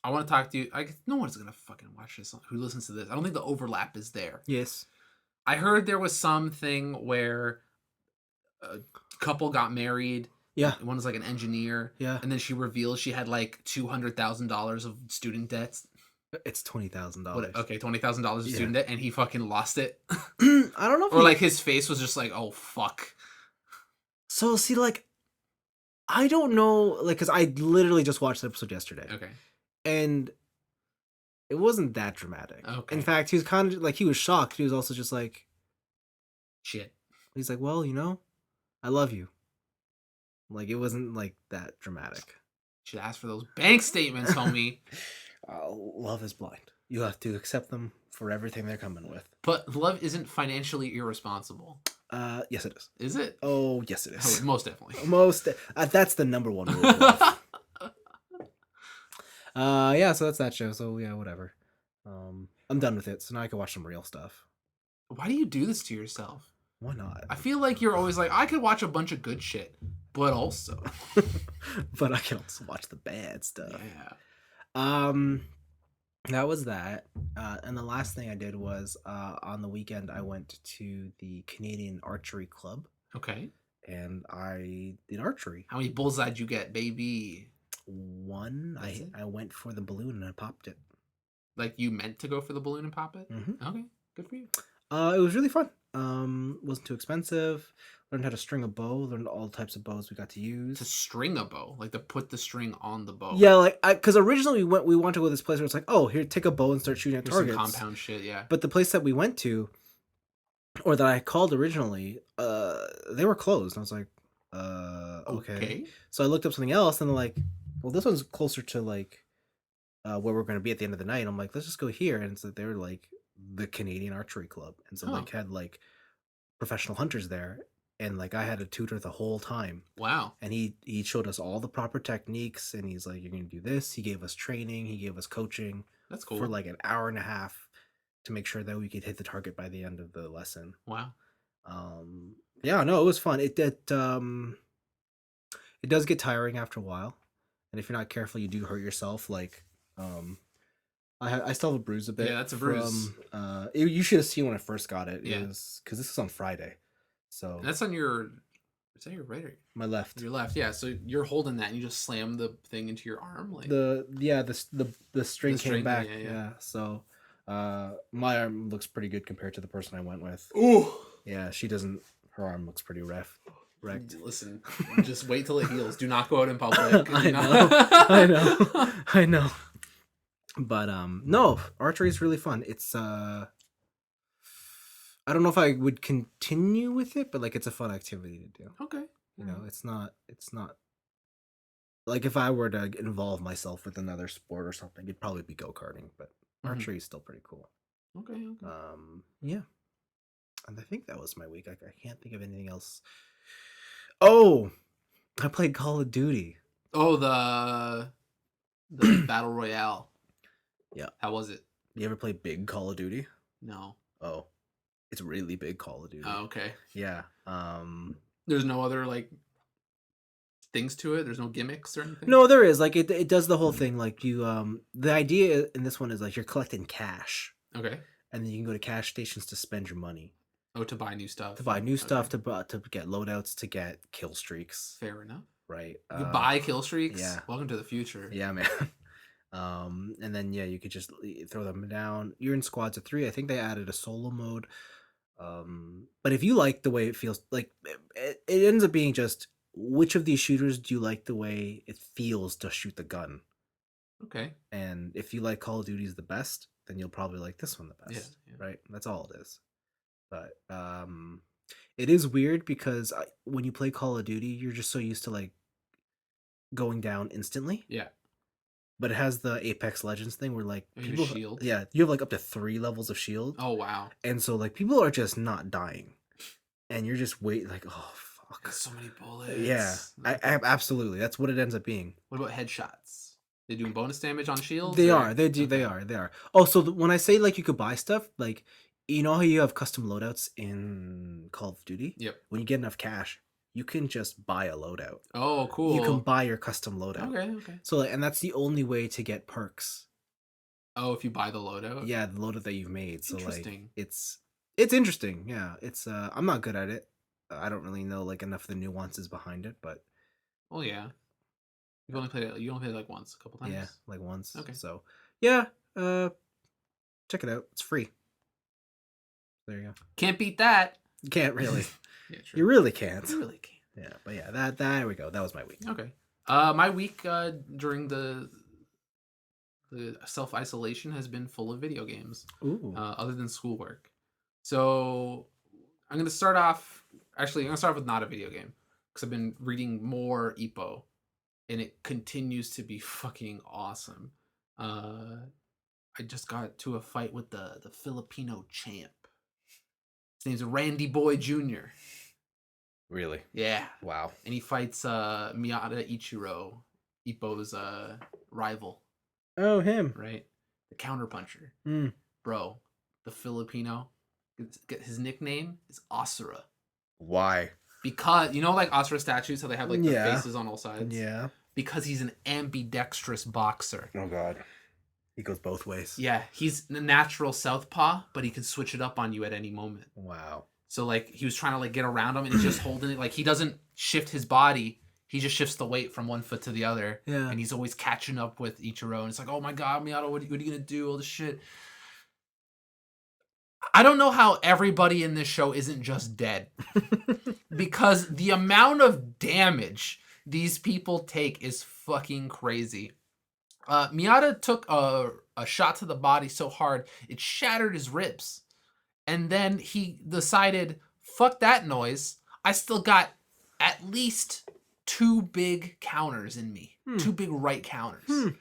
I want to talk to you. No one's gonna fucking watch this. Who listens to this? I don't think the overlap is there. Yes. I heard there was something where a couple got married. Yeah. One was like an engineer. Yeah. And then she revealed she had like $200,000 of student debts. It's $20,000. Okay, $20,000 of Yeah. student debt, and he fucking lost it. I don't know if Or like his face was just like, oh fuck. So see, like, I don't know, like, because I literally just watched the episode yesterday. Okay. And it wasn't that dramatic. Okay. In fact, he was kind of like, he was shocked. He was also just like, Shit. he's like, well, I love you. Like, it wasn't like that dramatic. Should ask for those bank statements, homie. Love is blind. You have to accept them for everything they're coming with. But love isn't financially irresponsible. Yes, it is. Is it? Oh, yes, it is. Oh, most definitely. That's the number one rule of love. Yeah, so that's that show. So yeah, whatever. I'm done with it. So now I can watch some real stuff. Why do you do this to yourself? Why not? I feel like you're always like, I could watch a bunch of good shit, but also. But I can also watch the bad stuff. Yeah. That was that. And the last thing I did was on the weekend I went to the Canadian Archery Club Okay. and I did archery. How many bullseyes you get, baby? One. That's it? I went for the balloon and I popped it. Like you meant to go for the balloon and pop it? Mm-hmm. Okay. Good for you. It was really fun. Wasn't too expensive. Learned how to string a bow. Learned all the types of bows we got to use. To string a bow, like to put the string on the bow. Yeah, like because originally we wanted to go to this place where it's like, oh, here, take a bow and start shooting at There's some targets. compound shit, yeah. But the place that we went to, or that I called originally, they were closed. And I was like, okay. So I looked up something else, and they're like, well, this one's closer to like where we're going to be at the end of the night. I'm like, let's just go here. And so they were like the Canadian Archery Club, and so like had like professional hunters there, and like I had a tutor the whole time. Wow. And he showed us all the proper techniques, and he's like, you're going to do this. He gave us training. He gave us coaching. That's cool. For like an hour and a half to make sure that we could hit the target by the end of the lesson. Wow. Yeah, no, it was fun. It does get tiring after a while, and if you're not careful, you do hurt yourself. Like, I still have a bruise a bit. Yeah, that's a bruise. You should have seen when I first got it. Yeah. Because this was on Friday, so And that's on your. Is that your right or my left? your left? Yeah. So you're holding that, and you just slam the thing into your arm, like The string came string, back. yeah. Yeah. So my arm looks pretty good compared to the person I went with. Ooh. Yeah, she doesn't. Her arm looks pretty wrecked. Listen, just wait till it heals. Do not go out in public. I Do know. not- I know. But no, archery is really fun. It's I don't know if I would continue with it, but like it's a fun activity to do. Okay. You know, it's not like if I were to involve myself with another sport or something, it'd probably be go-karting, but archery is still pretty cool. Okay. Yeah. And I think that was my week. I can't think of anything else. Oh, I played Call of Duty. Oh, the the battle royale. Yeah. How was it? You ever play big Call of Duty? No. Oh, it's really big Call of Duty. Oh, okay. Yeah. There's no other like things to it. There's no gimmicks or anything. No, there is. Like it does the whole thing. Like you the idea in this one is like you're collecting cash, Okay. and then you can go to cash stations to spend your money. Oh, to buy new stuff. To buy new stuff, Okay. to get loadouts, to get kill streaks. Fair enough. Right. You buy kill streaks. yeah. Welcome to the future. Yeah, man. And then yeah, you could just throw them down. You're in squads of 3. I think they added a solo mode. But if you like the way it feels, like it ends up being just which of these shooters do you like the way it feels to shoot the gun? Okay. And if you like Call of Duty's the best, then you'll probably like this one the best. Yeah. Right? That's all it is. But it is weird because when you play Call of Duty, you're just so used to like going down instantly. Yeah. But it has the Apex Legends thing where like You have people, shields? yeah, you have like up to 3 levels of shield, Oh wow. and so like people are just not dying, and you're just like, oh fuck, There's so many bullets. yeah, I absolutely, that's what it ends up being. What about headshots? They doing bonus damage on shields? They or- are, they do, they Okay. are. Oh, so when I say like you could buy stuff, like you know how you have custom loadouts in Call of Duty? Yep. When you get enough cash, you can just buy a loadout. Oh, cool. You can buy your custom loadout. Okay. Okay. So and that's the only way to get perks. Oh, if you buy the loadout. Yeah, the loadout that you've made. So like Interesting. it's interesting. Yeah, it's I'm not good at it. I don't really know like enough of the nuances behind it, but Oh yeah. You've only played it. You only played it like once, a couple times. yeah, like once. Okay. So yeah, check it out. It's free. There you go. Can't beat that. You can't really. Yeah, true. You really can't. You really can't. Yeah, but yeah, that there we go. That was my week. Okay. My week during the self isolation has been full of video games, Ooh. other than schoolwork. So I'm gonna start off. Actually, I'm gonna start off with not a video game because I've been reading more Ippo, and it continues to be fucking awesome. I just got to a fight with the Filipino champ. His name's Randy Boy Jr. Really? Yeah. Wow. And he fights Miyata Ichiro, Ippo's rival, Oh, him. right? The counterpuncher. Mm. Bro, the Filipino, his nickname is Asura. Why? Because, you know, like Asura statues, how they have like the Yeah. faces on all sides? Yeah. Because he's an ambidextrous boxer. Oh God. He goes both ways. Yeah, he's a natural southpaw, but he can switch it up on you at any moment. Wow. So like he was trying to like get around him and he's just holding it. Like he doesn't shift his body. He just shifts the weight from one foot to the other. Yeah. And he's always catching up with Ichiro. And it's like, oh my God, Miyato, what are you going to do? All this shit. I don't know how everybody in this show isn't just dead. Because the amount of damage these people take is fucking crazy. Miyata took a shot to the body so hard, it shattered his ribs. And then he decided, fuck that noise. I still got at least 2 big counters in me. 2 big right counters.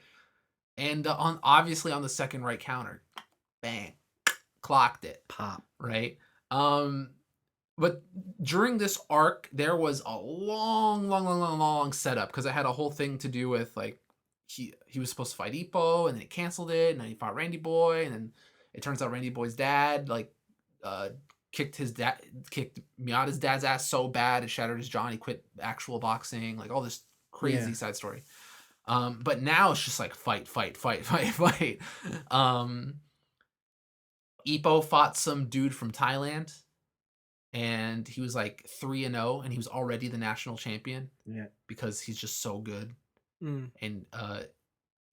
And obviously on the second right counter, bang, clocked it. Pop. Right? But during this arc, there was a long setup because it had a whole thing to do with like he was supposed to fight Ippo and then he canceled it and then he fought Randy Boy and then it turns out Randy Boy's dad like kicked Miyata's dad's ass so bad it shattered his jaw and he quit actual boxing, like all this crazy side story. But now it's just like fight. Ippo fought some dude from Thailand and he was like 3-0 and he was already the national champion. Yeah. Because he's just so good. Mm. And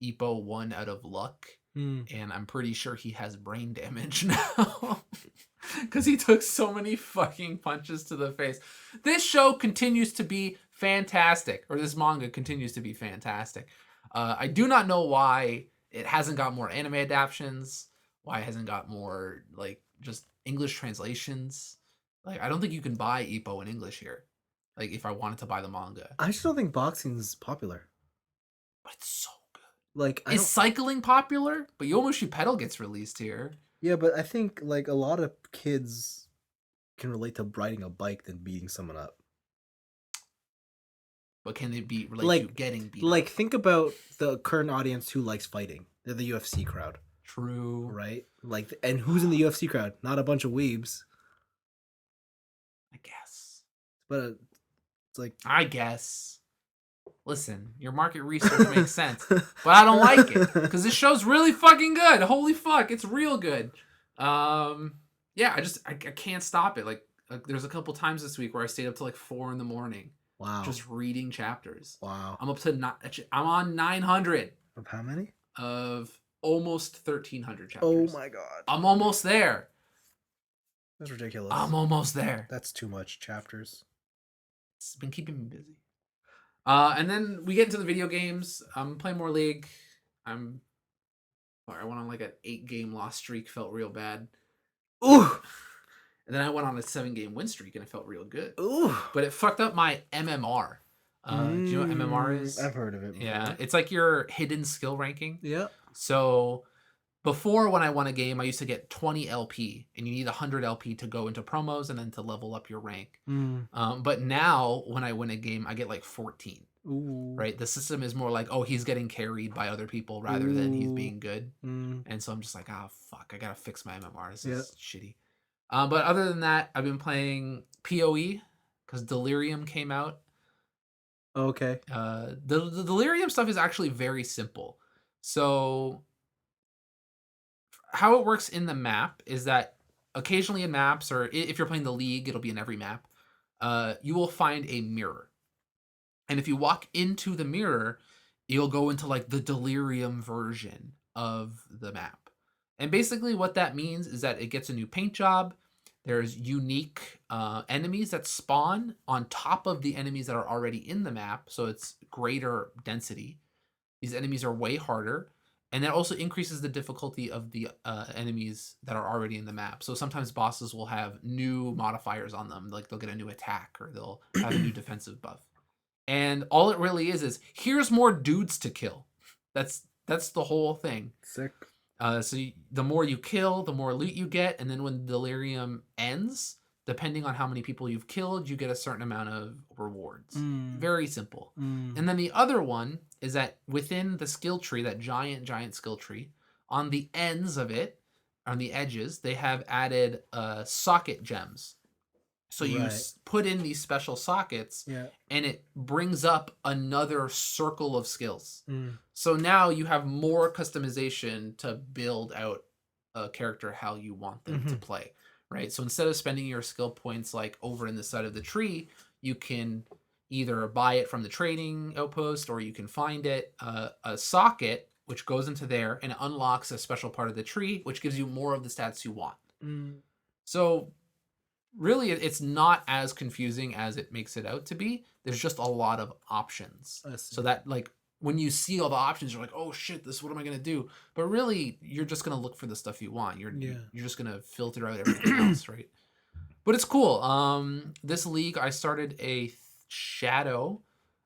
Ippo won out of luck. Mm. And I'm pretty sure he has brain damage now. Because he took so many fucking punches to the face. This show continues to be fantastic. Or this manga continues to be fantastic. I do not know why it hasn't got more anime adaptations. Why it hasn't got more, like, just English translations. Like, I don't think you can buy Ippo in English here. Like, if I wanted to buy the manga. I just don't think boxing's popular. But it's so good. Like, Is cycling popular? But Yomushi Pedal gets released here. yeah, but I think like a lot of kids can relate to riding a bike than beating someone up. but can they beat Like- you getting beat Like, up? think about the current audience who likes fighting. They're the UFC crowd, True. right? Like, and who's in the UFC crowd? Not a bunch of weebs, I guess. but it's like I guess. Listen, your market research makes sense, but I don't like it because this show's really fucking good. Holy fuck, it's real good. Yeah, I can't stop it. Like there's a couple times this week where I stayed up till like 4 a.m. Wow. just reading chapters. Wow. I'm up to I'm on 900 Of how many? of almost 1,300 chapters. Oh my god. I'm almost there. That's ridiculous. I'm almost there. That's too much chapters. It's been keeping me busy. And then we get into the video games. I'm playing more League. I went on like an 8-game loss streak. Felt real bad. Ooh. And then I went on a 7-game win streak, and it felt real good. Ooh. But it fucked up my MMR. Do you know what MMR is? I've heard of it before. Yeah, it's like your hidden skill ranking. Yeah. So before, when I won a game, I used to get 20 LP, and you need 100 LP to go into promos and then to level up your rank. But now, when I win a game, I get like 14. Ooh. Right? The system is more like, oh, he's getting carried by other people rather than he's being good. And so I'm just like, oh, fuck, I gotta fix my MMR. This is shitty. But other than that, I've been playing PoE because Delirium came out. Okay. The Delirium stuff is actually very simple. So how it works in the map is that occasionally in maps, or if you're playing the League, it'll be in every map, you will find a mirror. And if you walk into the mirror, you'll go into like the Delirium version of the map. And basically what that means is that it gets a new paint job. There's unique enemies that spawn on top of the enemies that are already in the map. So it's greater density. These enemies are way harder. And that also increases the difficulty of the enemies that are already in the map. So sometimes bosses will have new modifiers on them. Like they'll get a new attack or they'll have a new defensive buff. And all it really is here's more dudes to kill. That's the whole thing. Sick. So the more you kill, the more loot you get. And then when Delirium ends, depending on how many people you've killed, you get a certain amount of rewards. Very simple. And then the other one is that within the skill tree, that giant skill tree, on the ends of it, on the edges, they have added socket gems. So you put in these special sockets, and it brings up another circle of skills. So now you have more customization to build out a character how you want them to play, right? So instead of spending your skill points like over in the side of the tree, you can either buy it from the trading outpost or you can find it, a socket, which goes into there and it unlocks a special part of the tree, which gives you more of the stats you want. So really, it's not as confusing as it makes it out to be. There's just a lot of options. So that, like, when you see all the options, you're like, oh shit, what am I going to do? But really, you're just going to look for the stuff you want. You're just going to filter out everything else, right? But it's cool. This League, I started a Shadow,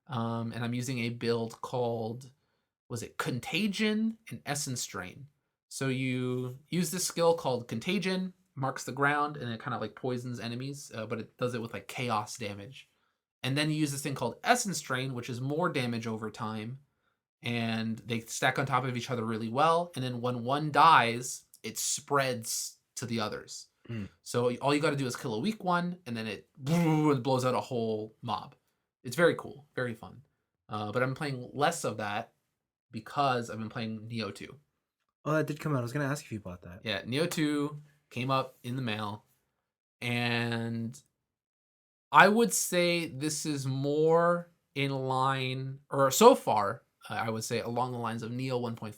and I'm using a build called, was it Contagion and Essence Drain? So you use this skill called Contagion, marks the ground, and it kind of like poisons enemies, but it does it with like chaos damage. And then you use this thing called Essence Drain, which is more damage over time, and they stack on top of each other really well. And then when one dies, it spreads to the others. So all you got to do is kill a weak one, and then it blows out a whole mob. It's very cool, very fun. But I'm playing less of that because I've been playing Neo 2. Oh, that did come out. I was going to ask if you bought that. Yeah, Neo 2 came up in the mail, and I would say this is more in line, or so far, I would say along the lines of Neo 1.5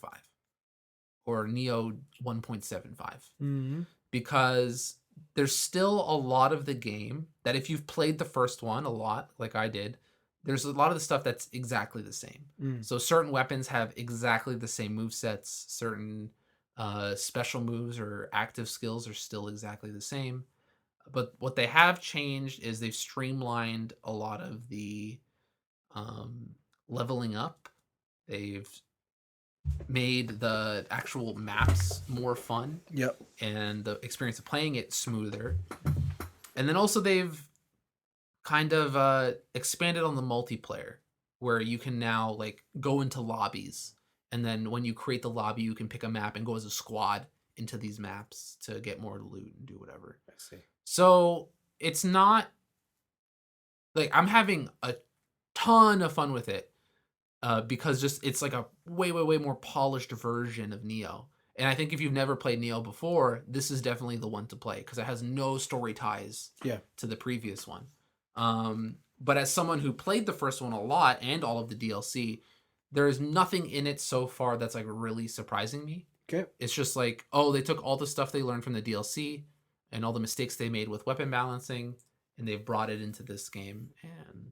or Neo 1.75, because there's still a lot of the game that if you've played the first one a lot, like I did, there's a lot of the stuff that's exactly the same. So certain weapons have exactly the same movesets, certain special moves or active skills are still exactly the same. But what they have changed is they've streamlined a lot of the leveling up. They've made the actual maps more fun. Yep. And the experience of playing it smoother. And then also they've kind of expanded on the multiplayer. where you can now like go into lobbies, and then when you create the lobby, you can pick a map and go as a squad into these maps to get more loot and do whatever. I see. So it's not like I'm having a ton of fun with it, because just it's like a way more polished version of Neo. And I think if you've never played Neo before, this is definitely the one to play because it has no story ties to the previous one. But as someone who played the first one a lot and all of the DLC, there is nothing in it so far that's like really surprising me. Okay. It's just like, oh, they took all the stuff they learned from the DLC and all the mistakes they made with weapon balancing, and they've brought it into this game, and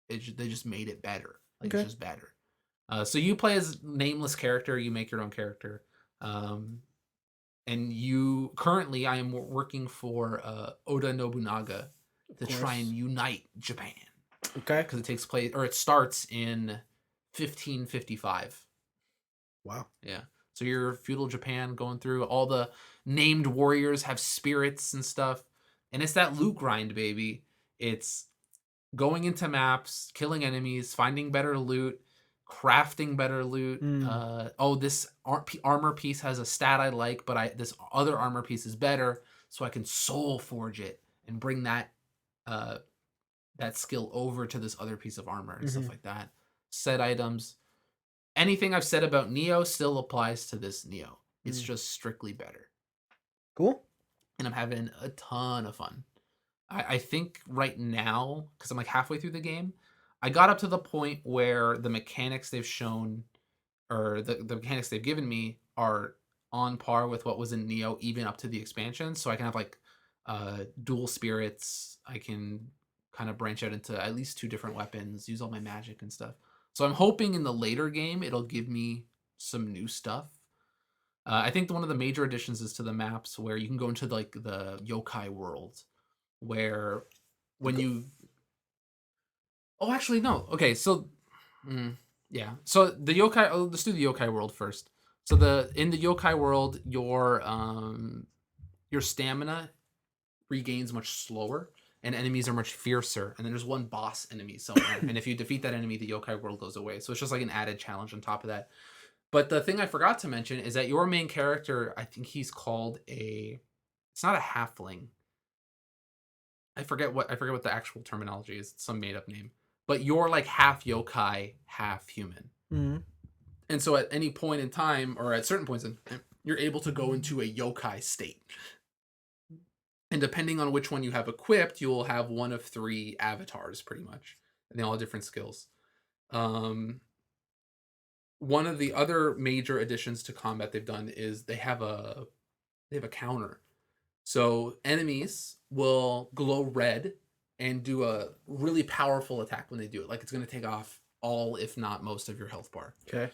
they just made it better. Like it's just better. So you play as nameless character, you make your own character. And you currently, I am working for Oda Nobunaga to try and unite Japan. Okay. Because it takes place, or it starts in 1555. Wow. Yeah. So you're feudal Japan going through, all the named warriors have spirits and stuff. And it's that loot grind, baby. It's going into maps, killing enemies, finding better loot, crafting better loot. This armor piece has a stat I like, but this other armor piece is better, so I can soul forge it and bring that that skill over to this other piece of armor and stuff like that. Set items. Anything I've said about Neo still applies to this Neo. It's just strictly better. Cool. And I'm having a ton of fun. I think right now, because I'm like halfway through the game, I got up to the point where the mechanics they've shown, or the mechanics they've given me, are on par with what was in Neo, even up to the expansion. So I can have like dual spirits. I can kind of branch out into at least 2 different weapons, use all my magic and stuff. So I'm hoping in the later game it'll give me some new stuff. I think one of the major additions is to the maps where you can go into like the yokai world, where when you actually no, okay, so yeah, so the yokai, let's do the yokai world first. So in the yokai world, your stamina regains much slower and enemies are much fiercer, and then there's one boss enemy somewhere and if you defeat that enemy, the yokai world goes away. So it's just like an added challenge on top of that. But the thing I forgot to mention is that your main character, I think he's called it's not a halfling. I forget what the actual terminology is. It's some made up name. But you're like half yokai, half human. And so at any point in time, or at certain points in time, you're able to go into a yokai state. And depending on which one you have equipped, you will have one of 3 avatars pretty much. And they all have different skills. One of the other major additions to combat they've done is they have a counter. So enemies will glow red and do a really powerful attack when they do it. Like it's going to take off all, if not most, of your health bar. Okay.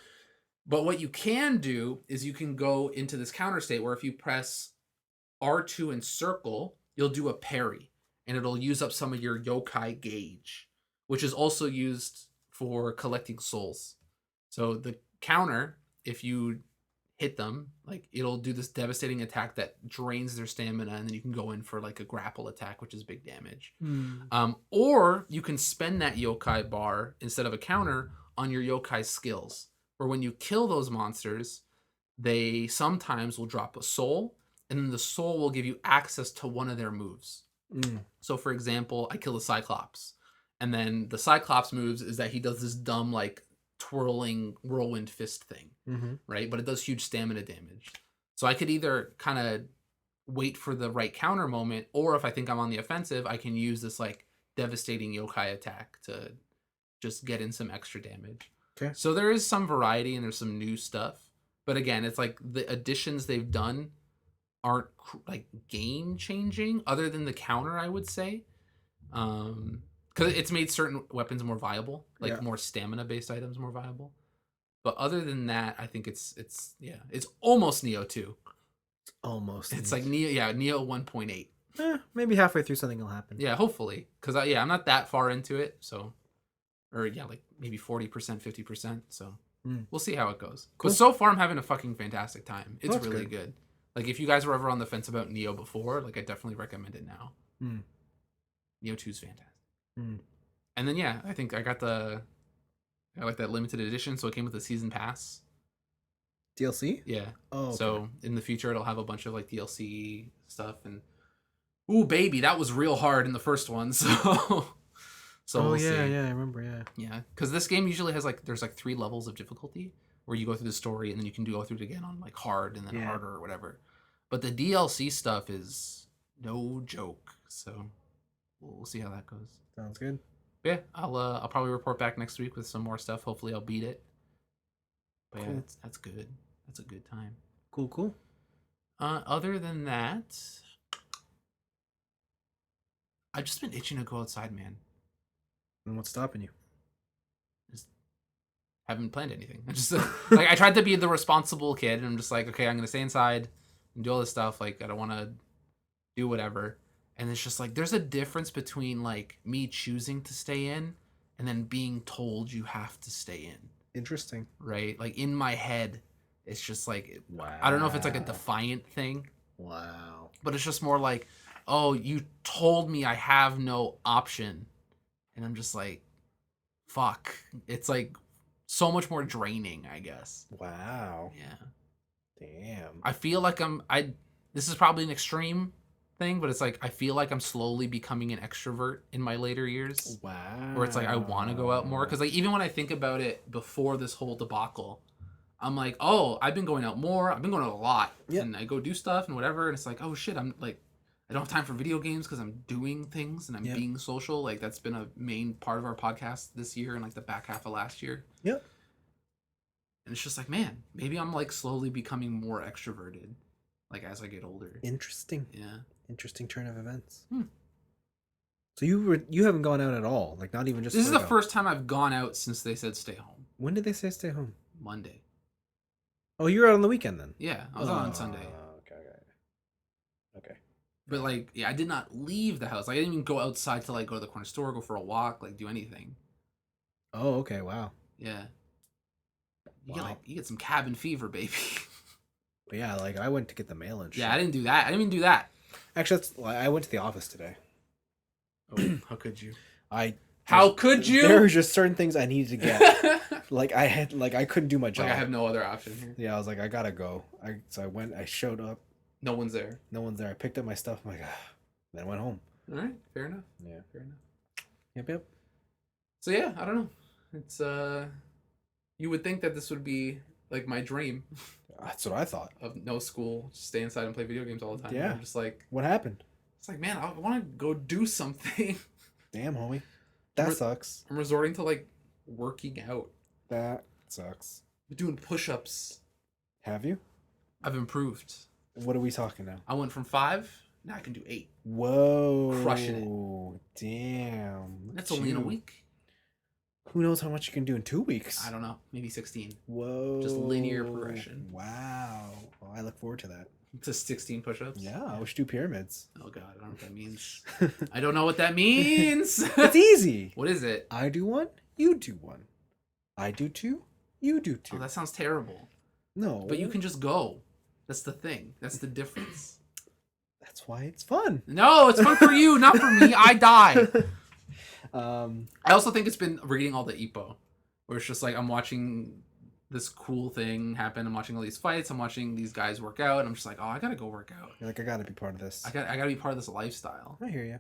But what you can do is you can go into this counter state where if you press R2 and circle, you'll do a parry. And it'll use up some of your yokai gauge, which is also used for collecting souls. So the counter, if you hit them, like it'll do this devastating attack that drains their stamina, and then you can go in for like a grapple attack, which is big damage. Or you can spend that yokai bar instead of a counter on your yokai skills, where when you kill those monsters, they sometimes will drop a soul, and then the soul will give you access to one of their moves. So for example, I kill the Cyclops, and then the Cyclops moves is that he does this dumb like twirling whirlwind fist thing, right? But it does huge stamina damage. So I could either kind of wait for the right counter moment, or if I think I'm on the offensive, I can use this like devastating yokai attack to just get in some extra damage. Okay. So there is some variety and there's some new stuff. But again, it's like the additions they've done aren't like game changing, other than the counter, I would say. Because it's made certain weapons more viable, like more stamina based items more viable. But other than that, I think it's almost Neo 2. Almost. It's like Neo 1.8. Maybe halfway through something will happen. Yeah, hopefully. Because I'm not that far into it, so, or like maybe 40%, 50%. So we'll see how it goes. Cool. But so far, I'm having a fucking fantastic time. It's That's really good. Like if you guys were ever on the fence about Neo before, like I definitely recommend it now. Neo 2 is fantastic. And then I think I got the I like that limited edition, so it came with a season pass. DLC? Yeah. Oh, okay. So in the future, it'll have a bunch of like DLC stuff and. Ooh, baby, that was real hard in the first one. So we'll see. Yeah, I remember. Yeah, because this game usually has there's 3 levels of difficulty where you go through the story and then you can go through it again on hard and then harder or whatever. But the DLC stuff is no joke. So we'll see how that goes. Sounds good. But yeah, I'll probably report back next week with some more stuff. Hopefully, I'll beat it. But Cool. yeah, that's good. That's a good time. Cool. Other than that, I've just been itching to go outside, man. And what's stopping you? Just haven't planned anything. I just I tried to be the responsible kid, and I'm just like, okay, I'm gonna stay inside and do all this stuff. I don't want to do whatever. And it's just there's a difference between me choosing to stay in and then being told you have to stay in. Interesting. Right? In my head, it's just wow. I don't know if it's a defiant thing. Wow. But it's just more oh, you told me I have no option. And I'm just fuck. It's so much more draining, I guess. Wow. Yeah. Damn. I feel this is probably an extreme thing, but it's I feel like I'm slowly becoming an extrovert in my later years. Wow. Where it's I want to go out more. Because even when I think about it before this whole debacle, I'm oh, I've been going out more. I've been going out a lot. Yep. And I go do stuff and whatever. And it's oh shit, I'm I don't have time for video games because I'm doing things and I'm being social. That's been a main part of our podcast this year and the back half of last year. Yep. And it's just man, maybe I'm slowly becoming more extroverted, as I get older. Interesting. Yeah. Interesting turn of events. So you haven't gone out at all, not even just. This is the first time I've gone out since they said stay home. When did they say stay home? Monday. Oh, you were out on the weekend then. Yeah, I was out on Sunday. Okay. But I did not leave the house. I didn't even go outside to go to the corner store, go for a walk, do anything. Oh, okay. Wow. Yeah. Wow. You get some cabin fever, baby. But yeah, I went to get the mail and shit. Yeah, I didn't do that. I didn't even do that. Actually, I went to the office today. Oh, how could you? How could you? There were just certain things I needed to get. I couldn't do my job. I have no other option here. Yeah, I was I gotta go. So I went. I showed up. No one's there. No one's there. I picked up my stuff. I'm then I went home. All right, fair enough. Yeah, fair enough. Yep. So yeah, I don't know. It's you would think that this would be my dream. That's what I thought. Of no school, just stay inside and play video games all the time. Yeah. I'm just what happened? It's man, I want to go do something. Damn, homie. That sucks. I'm resorting to working out. That sucks. I'm doing push-ups. Have you? I've improved. What are we talking now? I went from 5, now I can do 8. Whoa. Crushing it. Damn. That's only in a week. Who knows how much you can do in 2 weeks? I don't know. Maybe 16. Whoa. Just linear progression. Wow. Well, I look forward to that. To 16 push-ups? Yeah, we should do pyramids. Oh god, I don't know what that means. I don't know what that means. It's easy. What is it? I do one, you do one. I do 2, you do 2. Oh, that sounds terrible. No. But you can just go. That's the thing. That's the difference. That's why it's fun. No, it's fun for you, not for me. I die. I also think it's been reading all the EPO, where it's just I'm watching this cool thing happen. I'm watching all these fights. I'm watching these guys work out. And I'm just oh, I gotta go work out. You're I gotta be part of this. I gotta be part of this lifestyle. I hear you.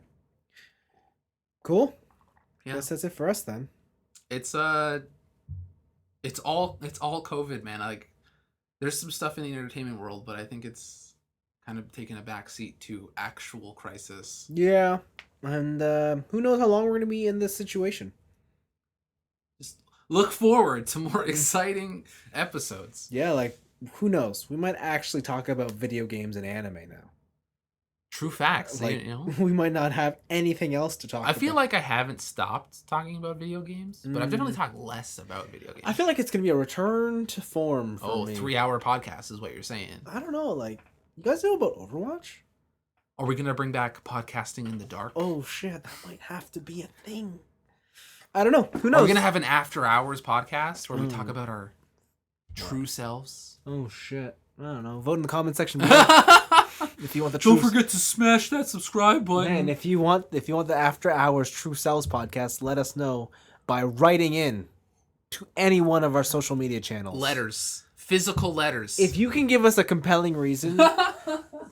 Cool. Yeah. Guess that's it for us then. It's all COVID, man. There's some stuff in the entertainment world, but I think it's kind of taking a back seat to actual crisis. Yeah. And who knows how long we're gonna be in this situation. Just look forward to more exciting episodes. Yeah, who knows? We might actually talk about video games and anime now. True facts. We might not have anything else to talk about. I feel like I haven't stopped talking about video games, but I've definitely talked less about video games. I feel like it's going to be a return to form for me. 3-hour podcast is what you're saying. I don't know. You guys know about Overwatch? Are we going to bring back podcasting in the dark? Oh, shit. That might have to be a thing. I don't know. Who knows? Are we going to have an after hours podcast where we talk about our true selves? Oh, shit. I don't know. Vote in the comment section below. If you want the Don't forget to smash that subscribe button. And if you want the After Hours True Selves podcast, let us know by writing in to any one of our social media channels. Letters. Physical letters. If you can give us a compelling reason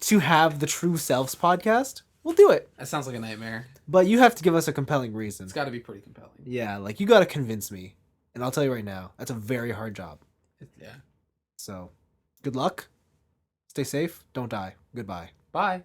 to have the True Selves podcast, we'll do it. That sounds like a nightmare. But you have to give us a compelling reason. It's got to be pretty compelling. Yeah, like you got to convince me. And I'll tell you right now, that's a very hard job. Yeah. So, good luck. Stay safe. Don't die. Goodbye. Bye.